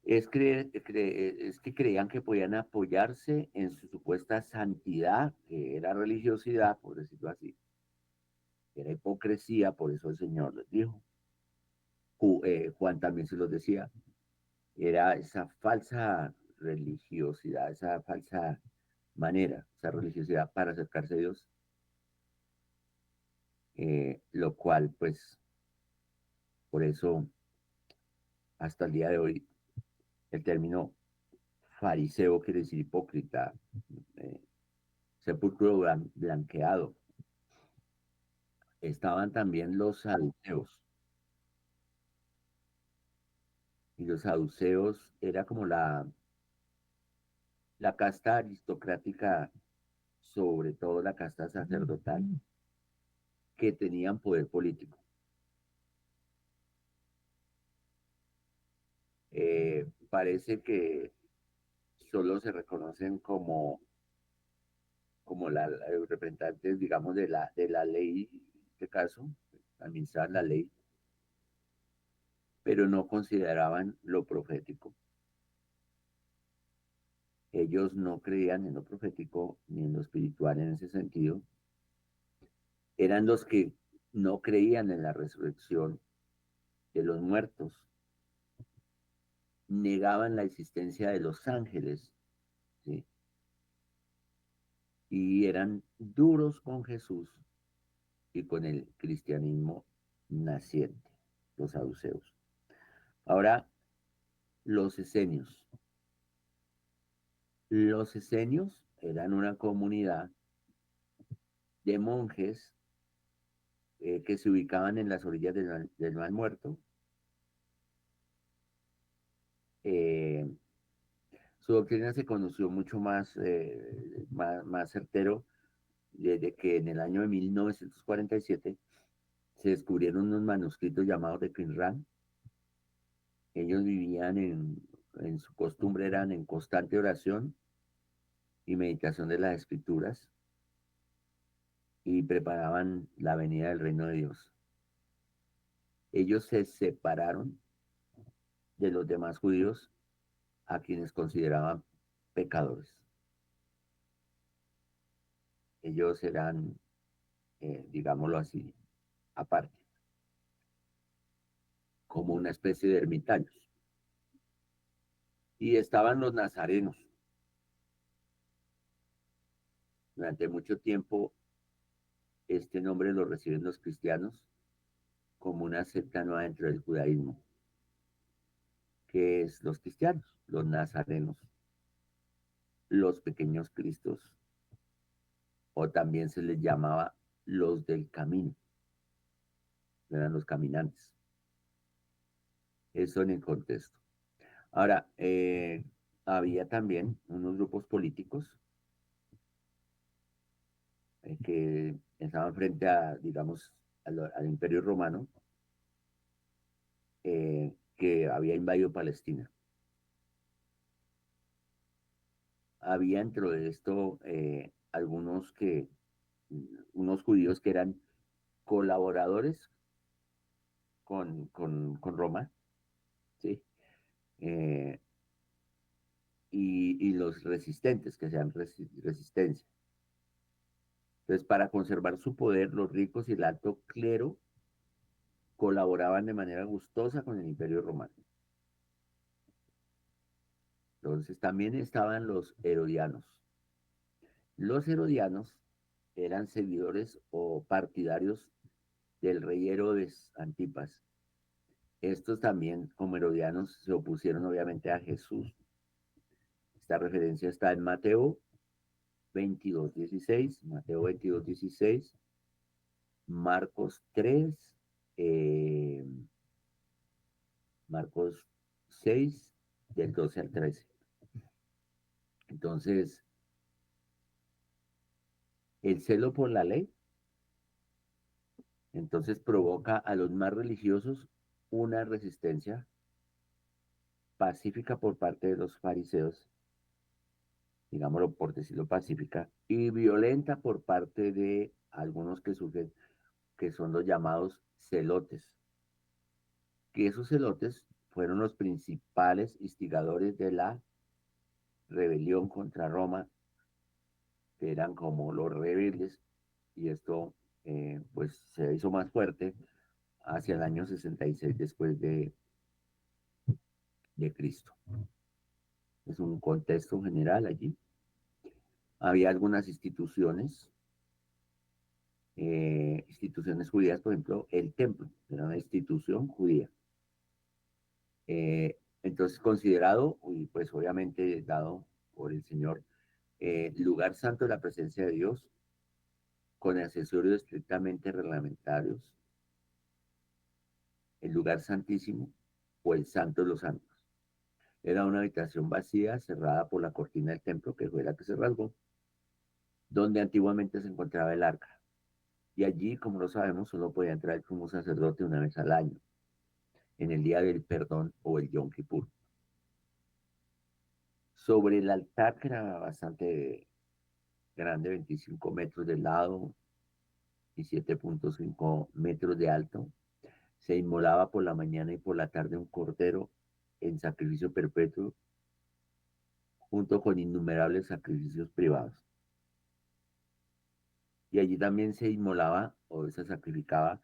es que creían que podían apoyarse en su supuesta santidad, que era religiosidad, por decirlo así. Era hipocresía, por eso el Señor les dijo. Juan también se los decía. Era esa falsa religiosidad, esa falsa manera, esa religiosidad para acercarse a Dios, lo cual, pues, por eso, hasta el día de hoy, el término fariseo quiere decir hipócrita, eh, sepulcro blanqueado. Estaban también los saduceos. Y los saduceos era como la casta aristocrática, sobre todo la casta sacerdotal, que tenían poder político. Parece que solo se reconocen como los representantes, digamos, de la ley, en este caso, administrar la ley, pero no consideraban lo profético. Ellos no creían en lo profético ni en lo espiritual en ese sentido. Eran los que no creían en la resurrección de los muertos, negaban la existencia de los ángeles, ¿sí? Y eran duros con Jesús y con el cristianismo naciente, los saduceos. Ahora, los esenios. Los esenios eran una comunidad de monjes que se ubicaban en las orillas del Mar Muerto. Eh, Su doctrina se conoció mucho más certero desde que en el año de 1947 se descubrieron unos manuscritos llamados de Qumran. Ellos vivían en su costumbre, eran en constante oración y meditación de las escrituras y preparaban la venida del reino de Dios. Ellos se separaron de los demás judíos a quienes consideraban pecadores. Ellos eran, digámoslo así, aparte, como una especie de ermitaños. Y estaban los nazarenos. Durante mucho tiempo, este nombre lo reciben los cristianos como una secta nueva dentro del judaísmo, que es los cristianos, los nazarenos, los pequeños cristos, o también se les llamaba los del camino, eran los caminantes. Eso en el contexto. Ahora, había también unos grupos políticos que estaban frente a, digamos, al Imperio Romano, que había invadido Palestina. Había dentro de esto unos judíos que eran colaboradores con Roma, ¿sí? Eh, y los resistentes, que sean resistencia. Entonces, para conservar su poder, los ricos y el alto clero colaboraban de manera gustosa con el Imperio Romano. Entonces, también estaban los herodianos. Los herodianos eran seguidores o partidarios del rey Herodes Antipas. Estos también, como herodianos, se opusieron obviamente a Jesús. Esta referencia está en Mateo 22:16, Mateo 22:16, Marcos 3, eh, Marcos 6, del 12 al 13. Entonces, el celo por la ley, entonces provoca a los más religiosos una resistencia pacífica por parte de los fariseos, digámoslo por decirlo pacífica, y violenta por parte de algunos que surgen, que son los llamados celotes, que esos celotes fueron los principales instigadores de la rebelión contra Roma, que eran como los rebeldes, y esto pues se hizo más fuerte hacia el año 66 después de Cristo. Es un contexto general allí. Había algunas instituciones judías, por ejemplo, el templo, era una institución judía. Entonces, considerado, y pues obviamente dado por el Señor, lugar santo de la presencia de Dios, con accesorios estrictamente reglamentarios, el lugar santísimo o el santo de los santos. Era una habitación vacía, cerrada por la cortina del templo, que fue la que se rasgó, donde antiguamente se encontraba el arca. Y allí, como lo sabemos, solo podía entrar el sumo sacerdote una vez al año, en el día del perdón o el Yom Kippur. Sobre el altar, que era bastante grande, 25 metros de lado y 7,5 metros de alto, se inmolaba por la mañana y por la tarde un cordero en sacrificio perpetuo, junto con innumerables sacrificios privados. Y allí también se inmolaba o se sacrificaba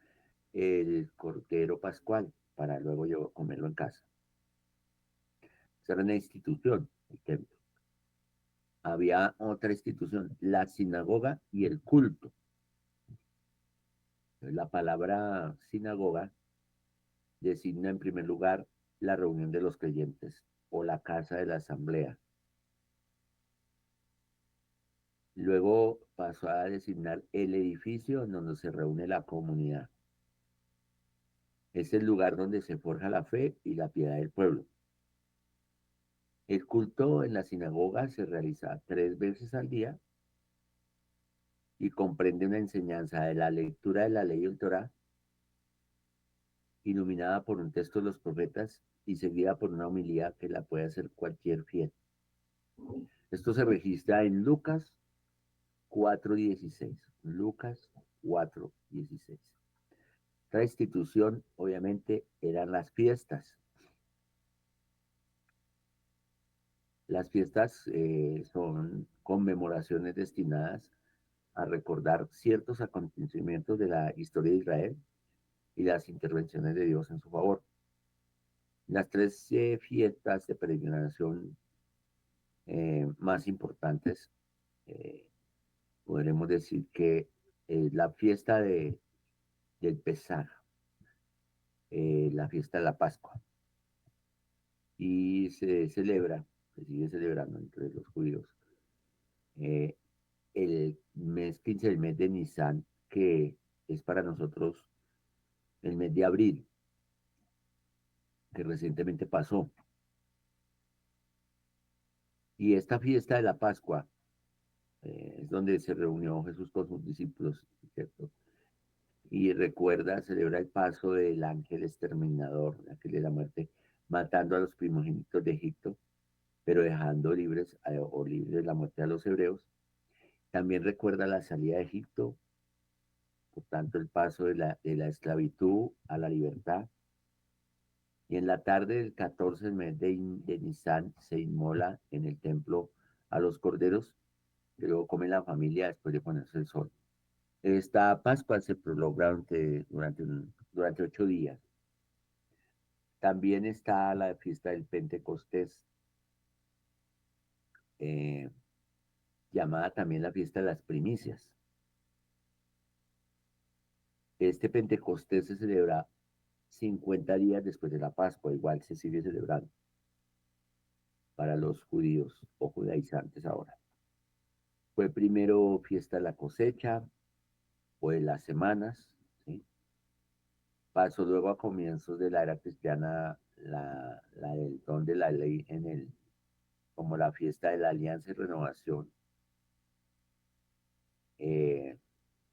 el cordero pascual para luego yo comerlo en casa. Esa era una institución, el templo. Había otra institución, la sinagoga y el culto. La palabra sinagoga designa en primer lugar la reunión de los creyentes o la casa de la asamblea. Luego pasó a designar el edificio en donde se reúne la comunidad. Es el lugar donde se forja la fe y la piedad del pueblo. El culto en la sinagoga se realiza 3 veces al día y comprende una enseñanza de la lectura de la ley del Torá, iluminada por un texto de los profetas y seguida por una homilía que la puede hacer cualquier fiel. Esto se registra en Lucas 4:16. Lucas 4:16. Otra institución, obviamente, eran las fiestas. Las fiestas son conmemoraciones destinadas a recordar ciertos acontecimientos de la historia de Israel y las intervenciones de Dios en su favor. Las tres fiestas de peregrinación más importantes, eh, podremos decir que la fiesta del Pesaj, la fiesta de la Pascua, y se sigue celebrando entre los judíos, eh, el mes 15, el mes de Nisan, que es para nosotros el mes de abril, que recientemente pasó. Y esta fiesta de la Pascua es donde se reunió Jesús con sus discípulos, ¿cierto? Y recuerda, celebra el paso del ángel exterminador, aquel de la muerte, matando a los primogénitos de Egipto, pero dejando libres o libres de la muerte a los hebreos. También recuerda la salida de Egipto, por tanto el paso de la esclavitud a la libertad. Y en la tarde del 14 del mes de Nisan se inmola en el templo a los corderos que luego come la familia después de ponerse el sol. Esta Pascua se prolonga durante 8 días. También está la fiesta del Pentecostés, eh, llamada también la fiesta de las primicias. Este Pentecostés se celebra 50 días después de la Pascua, igual se sigue celebrando para los judíos o judaizantes ahora. Fue primero fiesta de la cosecha o de las semanas, ¿sí? Pasó luego a comienzos de la era cristiana la del don de la ley como la fiesta de la alianza y renovación eh,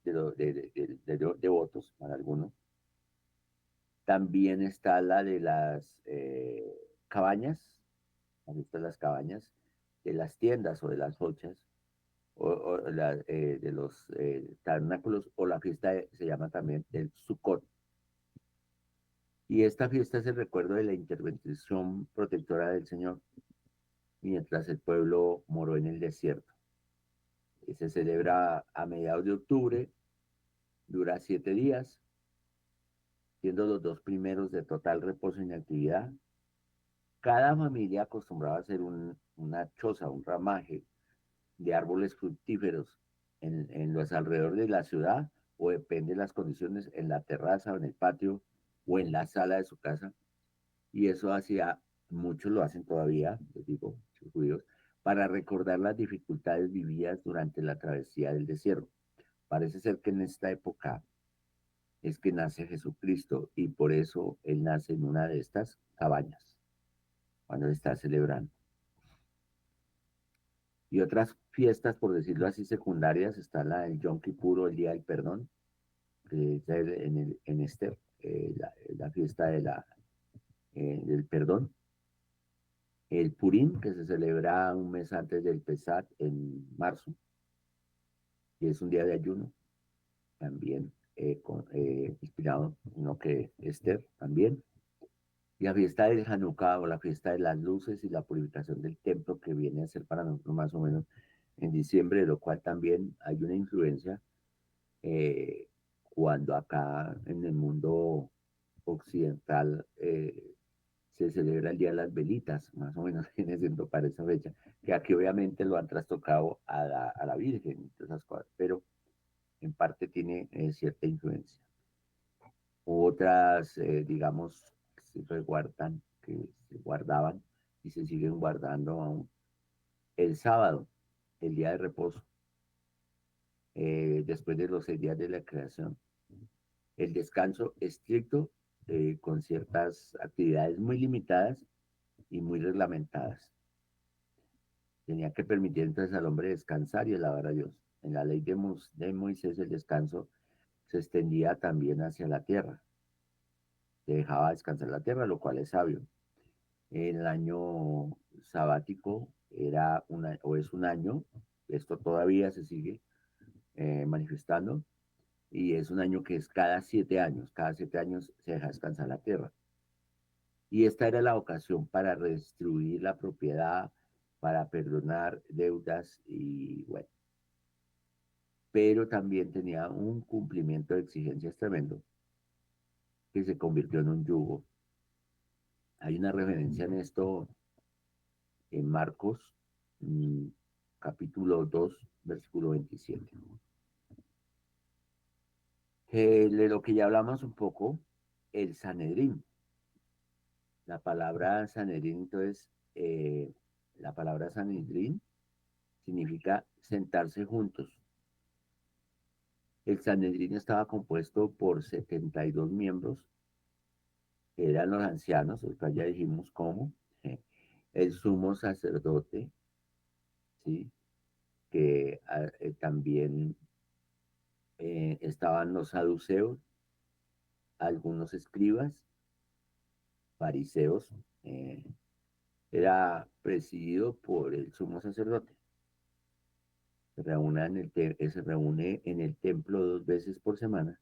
de votos para algunos. También está la de las cabañas, la fiesta de las cabañas, de las tiendas o de las olchas, de los tabernáculos, o la fiesta se llama también del Sukkot. Y esta fiesta es el recuerdo de la intervención protectora del Señor mientras el pueblo moró en el desierto. Se celebra a mediados de octubre, dura 7 días, siendo los 2 primeros de total reposo y inactividad. Cada familia acostumbraba a hacer una choza, un ramaje de árboles fructíferos en los alrededores de la ciudad, o depende de las condiciones, en la terraza o en el patio o en la sala de su casa. Y eso hacía, muchos lo hacen todavía, les digo, muchos judíos, para recordar las dificultades vividas durante la travesía del desierto. Parece ser que en esta época es que nace Jesucristo y por eso él nace en una de estas cabañas, cuando está celebrando. Y otras fiestas, por decirlo así, secundarias, está la del Yom Kippur, el Día del Perdón, que es en Esther, la fiesta del perdón. El Purim, que se celebra un mes antes del Pesach, en marzo, y es un día de ayuno, también inspirado en lo que Esther también. Y la fiesta del Hanukkah, o la fiesta de las luces y la purificación del templo, que viene a ser para nosotros más o menos en diciembre, de lo cual también hay una influencia cuando acá en el mundo occidental se celebra el Día de las Velitas, más o menos viene siendo para esa fecha, que aquí obviamente lo han trastocado a la Virgen y todas esas cosas, pero en parte tiene cierta influencia. Otras, digamos, que se guardaban y se siguen guardando aún. El sábado, el día de reposo, después de los 6 días de la creación. El descanso estricto con ciertas actividades muy limitadas y muy reglamentadas. Tenía que permitir entonces al hombre descansar y alabar a Dios. En la ley de Moisés el descanso se extendía también hacia la tierra. Se dejaba descansar la tierra, lo cual es sabio. El año sabático o es un año, esto todavía se sigue manifestando, y es un año que es cada 7 años se deja descansar la tierra. Y esta era la ocasión para redistribuir la propiedad, para perdonar deudas y bueno, pero también tenía un cumplimiento de exigencias tremendo que se convirtió en un yugo. Hay una referencia en esto en Marcos, mm, capítulo 2, versículo 27. De lo que ya hablamos un poco, el Sanedrín. La palabra Sanedrín, entonces, la palabra Sanedrín significa sentarse juntos. El Sanedrín estaba compuesto por 72 miembros, que eran los ancianos, acá ya dijimos cómo, el sumo sacerdote, ¿sí? Que también estaban los saduceos, algunos escribas, fariseos, eh, era presidido por el sumo sacerdote. Se reúne en el templo 2 veces por semana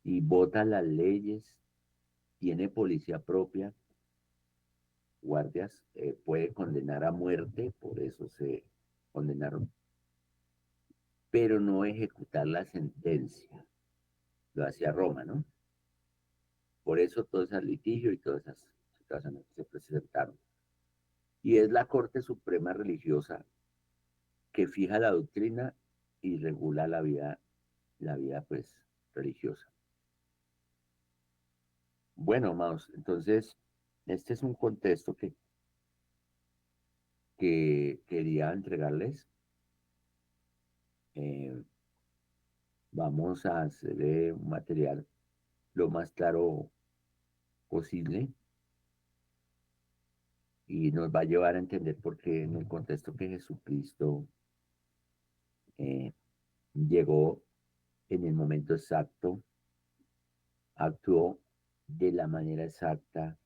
y vota las leyes, tiene policía propia, guardias, puede condenar a muerte, por eso se condenaron, pero no ejecutar la sentencia. Lo hacía Roma, ¿no? Por eso todo ese litigio y todas esas situaciones se presentaron. Y es la Corte Suprema Religiosa que fija la doctrina y regula la vida pues religiosa. Bueno, Maus, entonces, este es un contexto que quería entregarles. Eh, Vamos a hacer un material lo más claro posible y nos va a llevar a entender por qué en el contexto que Jesucristo eh, llegó en el momento exacto, actuó de la manera exacta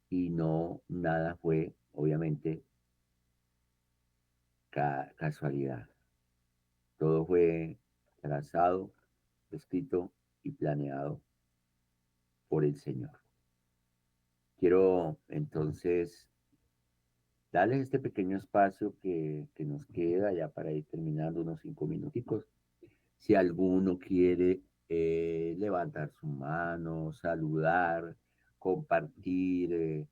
y no nada fue, obviamente, casualidad. Todo fue trazado, escrito y planeado por el Señor. Quiero entonces darles este pequeño espacio que nos queda ya para ir terminando unos 5 minuticos. Si alguno quiere levantar su mano, saludar, compartir,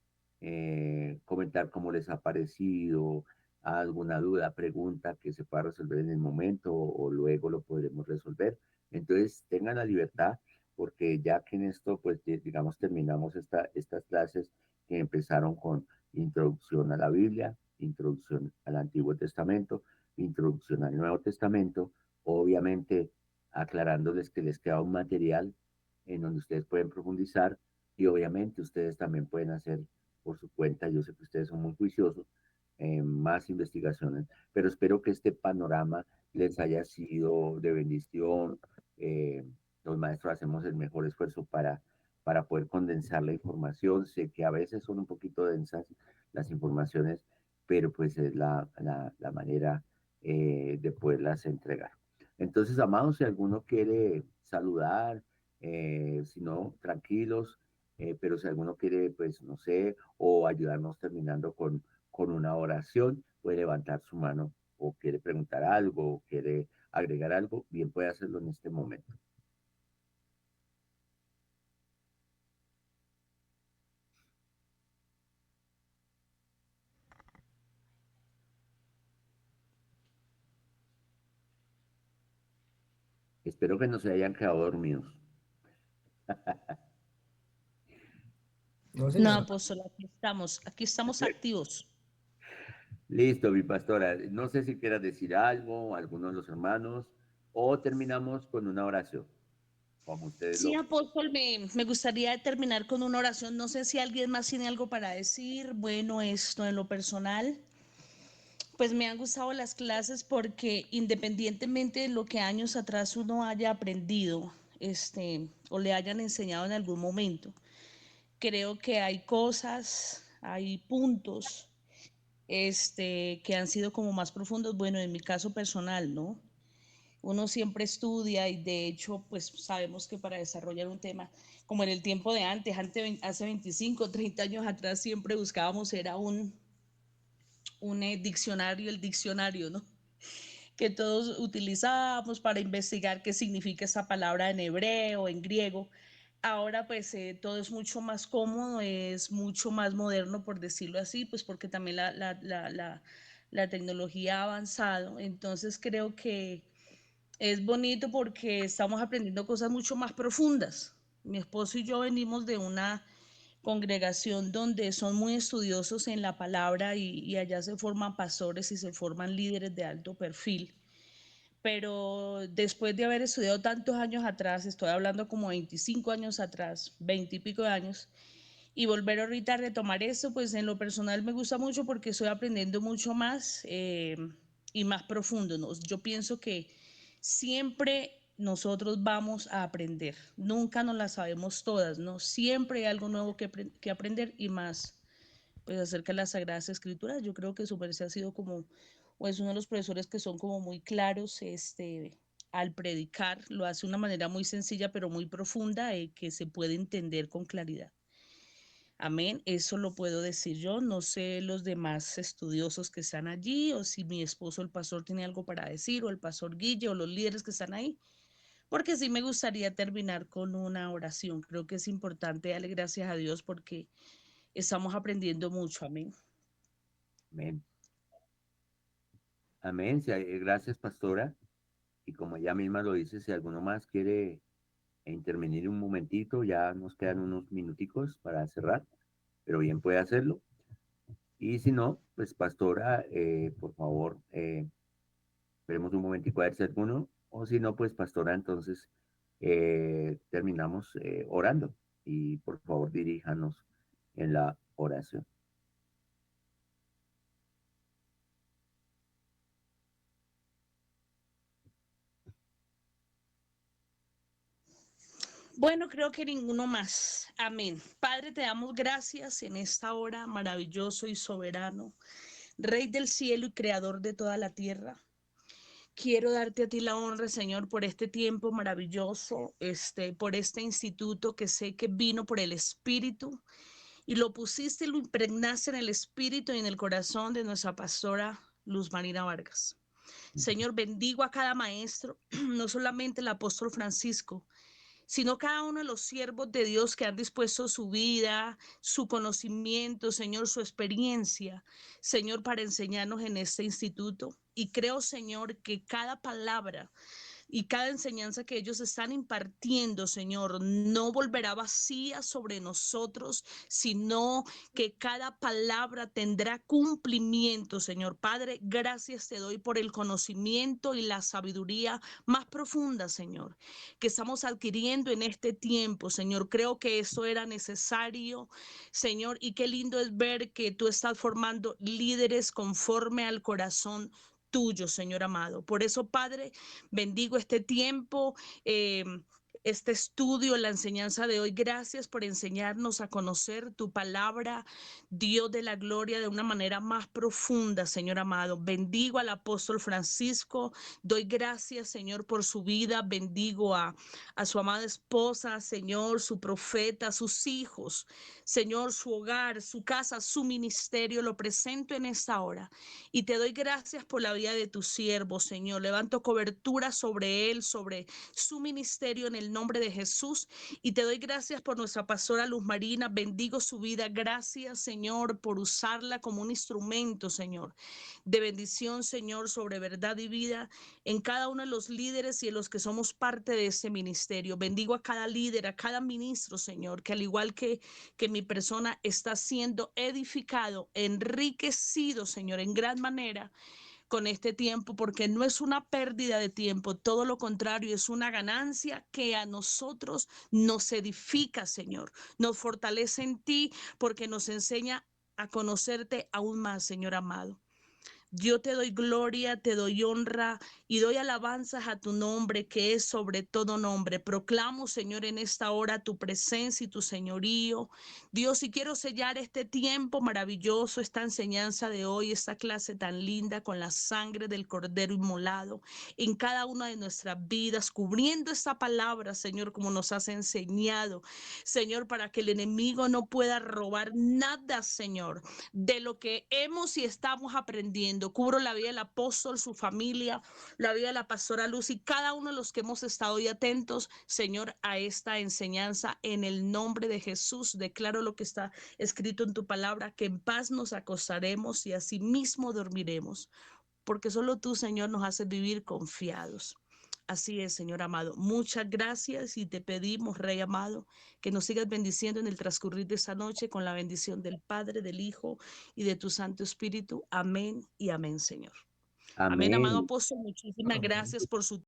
comentar cómo les ha parecido, alguna duda, pregunta que se pueda resolver en el momento o luego lo podremos resolver. Entonces, tengan la libertad, porque ya que en esto, pues, digamos, terminamos estas clases que empezaron con introducción a la Biblia, introducción al Antiguo Testamento, introducción al Nuevo Testamento, obviamente aclarándoles que les queda un material en donde ustedes pueden profundizar y obviamente ustedes también pueden hacer por su cuenta, yo sé que ustedes son muy juiciosos, más investigaciones, pero espero que este panorama les haya sido de bendición. Eh, los maestros hacemos el mejor esfuerzo para poder condensar la información. Sé que a veces son un poquito densas las informaciones, pero pues es la manera de poderlas entregar. Entonces, amados, si alguno quiere saludar, si no, tranquilos, pero si alguno quiere, pues, no sé, o ayudarnos terminando con una oración, puede levantar su mano o quiere preguntar algo o quiere agregar algo, bien puede hacerlo en este momento. Espero que no se hayan quedado dormidos. No, No, señor. apóstol, aquí estamos activos. Listo, mi pastora. No sé si quieras decir algo, alguno de los hermanos, o terminamos con una oración, como ustedes Sí, lo... apóstol, me gustaría terminar con una oración. No sé si alguien más tiene algo para decir. Bueno, esto en lo personal, pues me han gustado las clases porque independientemente de lo que años atrás uno haya aprendido, o le hayan enseñado en algún momento, creo que hay cosas, hay puntos, que han sido como más profundos. Bueno, en mi caso personal, ¿no? Uno siempre estudia y de hecho, pues sabemos que para desarrollar un tema, como en el tiempo de antes hace 25, 30 años atrás, siempre buscábamos, era un diccionario, el diccionario, ¿no? Que todos utilizábamos para investigar qué significa esa palabra en hebreo, en griego. Ahora pues todo es mucho más cómodo, es mucho más moderno, por decirlo así, pues porque también la tecnología ha avanzado. Entonces creo que es bonito porque estamos aprendiendo cosas mucho más profundas. Mi esposo y yo venimos de una congregación donde son muy estudiosos en la palabra y allá se forman pastores y se forman líderes de alto perfil. Pero después de haber estudiado tantos años atrás, estoy hablando como 25 años atrás, 20 y pico de años, y volver ahorita a retomar eso, pues en lo personal me gusta mucho porque estoy aprendiendo mucho más y más profundo, ¿no? Yo pienso que siempre nosotros vamos a aprender, nunca nos las sabemos todas, ¿no? Siempre hay algo nuevo que aprender y más, pues acerca de las Sagradas Escrituras. Yo creo que su merced ha sido como, o es uno de los profesores que son como muy claros, al predicar, lo hace de una manera muy sencilla pero muy profunda, que se puede entender con claridad. Amén, eso lo puedo decir yo. No sé los demás estudiosos que están allí o si mi esposo, el pastor, tiene algo para decir o el pastor Guille o los líderes que están ahí, porque sí me gustaría terminar con una oración. Creo que es importante darle gracias a Dios porque estamos aprendiendo mucho. Amén. Amén. Amén. Gracias, pastora. Y como ella misma lo dice, si alguno más quiere intervenir un momentito, ya nos quedan unos minuticos para cerrar, pero bien puede hacerlo. Y si no, pues pastora, por favor, esperemos un momentico a ver si alguno, o si no, pues pastora, entonces terminamos orando y por favor diríjanos en la oración. Bueno, creo que ninguno más. Amén. Padre, te damos gracias en esta hora, maravilloso y soberano, Rey del cielo y creador de toda la tierra. Quiero darte a ti la honra, Señor, por este tiempo maravilloso, por este instituto que sé que vino por el Espíritu y lo pusiste y lo impregnaste en el Espíritu y en el corazón de nuestra pastora Luz Marina Vargas. Señor, bendigo a cada maestro, no solamente el apóstol Francisco, sino cada uno de los siervos de Dios que han dispuesto su vida, su conocimiento, Señor, su experiencia, Señor, para enseñarnos en este instituto. Y creo, Señor, que cada palabra y cada enseñanza que ellos están impartiendo, Señor, no volverá vacía sobre nosotros, sino que cada palabra tendrá cumplimiento, Señor. Padre, gracias te doy por el conocimiento y la sabiduría más profunda, Señor, que estamos adquiriendo en este tiempo, Señor. Creo que eso era necesario, Señor, y qué lindo es ver que tú estás formando líderes conforme al corazón tuyo, Señor amado. Por eso, Padre, bendigo este tiempo, este estudio, la enseñanza de hoy. Gracias por enseñarnos a conocer tu palabra, Dios de la gloria, de una manera más profunda, Señor amado. Bendigo al apóstol Francisco, doy gracias, Señor, por su vida. Bendigo a su amada esposa, Señor, su profeta, sus hijos, Señor, su hogar, su casa, su ministerio. Lo presento en esta hora y te doy gracias por la vida de tu siervo, Señor. Levanto cobertura sobre él, sobre su ministerio en el nombre de Jesús. Y te doy gracias por nuestra pastora Luz Marina. Bendigo su vida. Gracias, Señor, por usarla como un instrumento, Señor, de bendición, Señor, sobre verdad y vida en cada uno de los líderes y en los que somos parte de este ministerio. Bendigo a cada líder, a cada ministro, Señor, que al igual que mi persona está siendo edificado, enriquecido, Señor, en gran manera con este tiempo, porque no es una pérdida de tiempo, todo lo contrario, es una ganancia que a nosotros nos edifica, Señor, nos fortalece en ti, porque nos enseña a conocerte aún más, Señor amado. Yo te doy gloria, te doy honra y doy alabanzas a tu nombre, que es sobre todo nombre. Proclamo, Señor, en esta hora tu presencia y tu señorío. Dios, y quiero sellar este tiempo maravilloso, esta enseñanza de hoy, esta clase tan linda con la sangre del Cordero inmolado en cada una de nuestras vidas, cubriendo esta palabra, Señor, como nos has enseñado, Señor, para que el enemigo no pueda robar nada, Señor, de lo que hemos y estamos aprendiendo. Cubro la vida del apóstol, su familia, la vida de la pastora Luz y cada uno de los que hemos estado hoy atentos, Señor, a esta enseñanza. En el nombre de Jesús, declaro lo que está escrito en tu palabra, que en paz nos acostaremos y así mismo dormiremos, porque solo tú, Señor, nos haces vivir confiados. Así es, Señor amado. Muchas gracias y te pedimos, Rey amado, que nos sigas bendiciendo en el transcurrir de esta noche con la bendición del Padre, del Hijo y de tu Santo Espíritu. Amén y amén, Señor. Amén, amado Amén. apóstol. Muchísimas gracias por su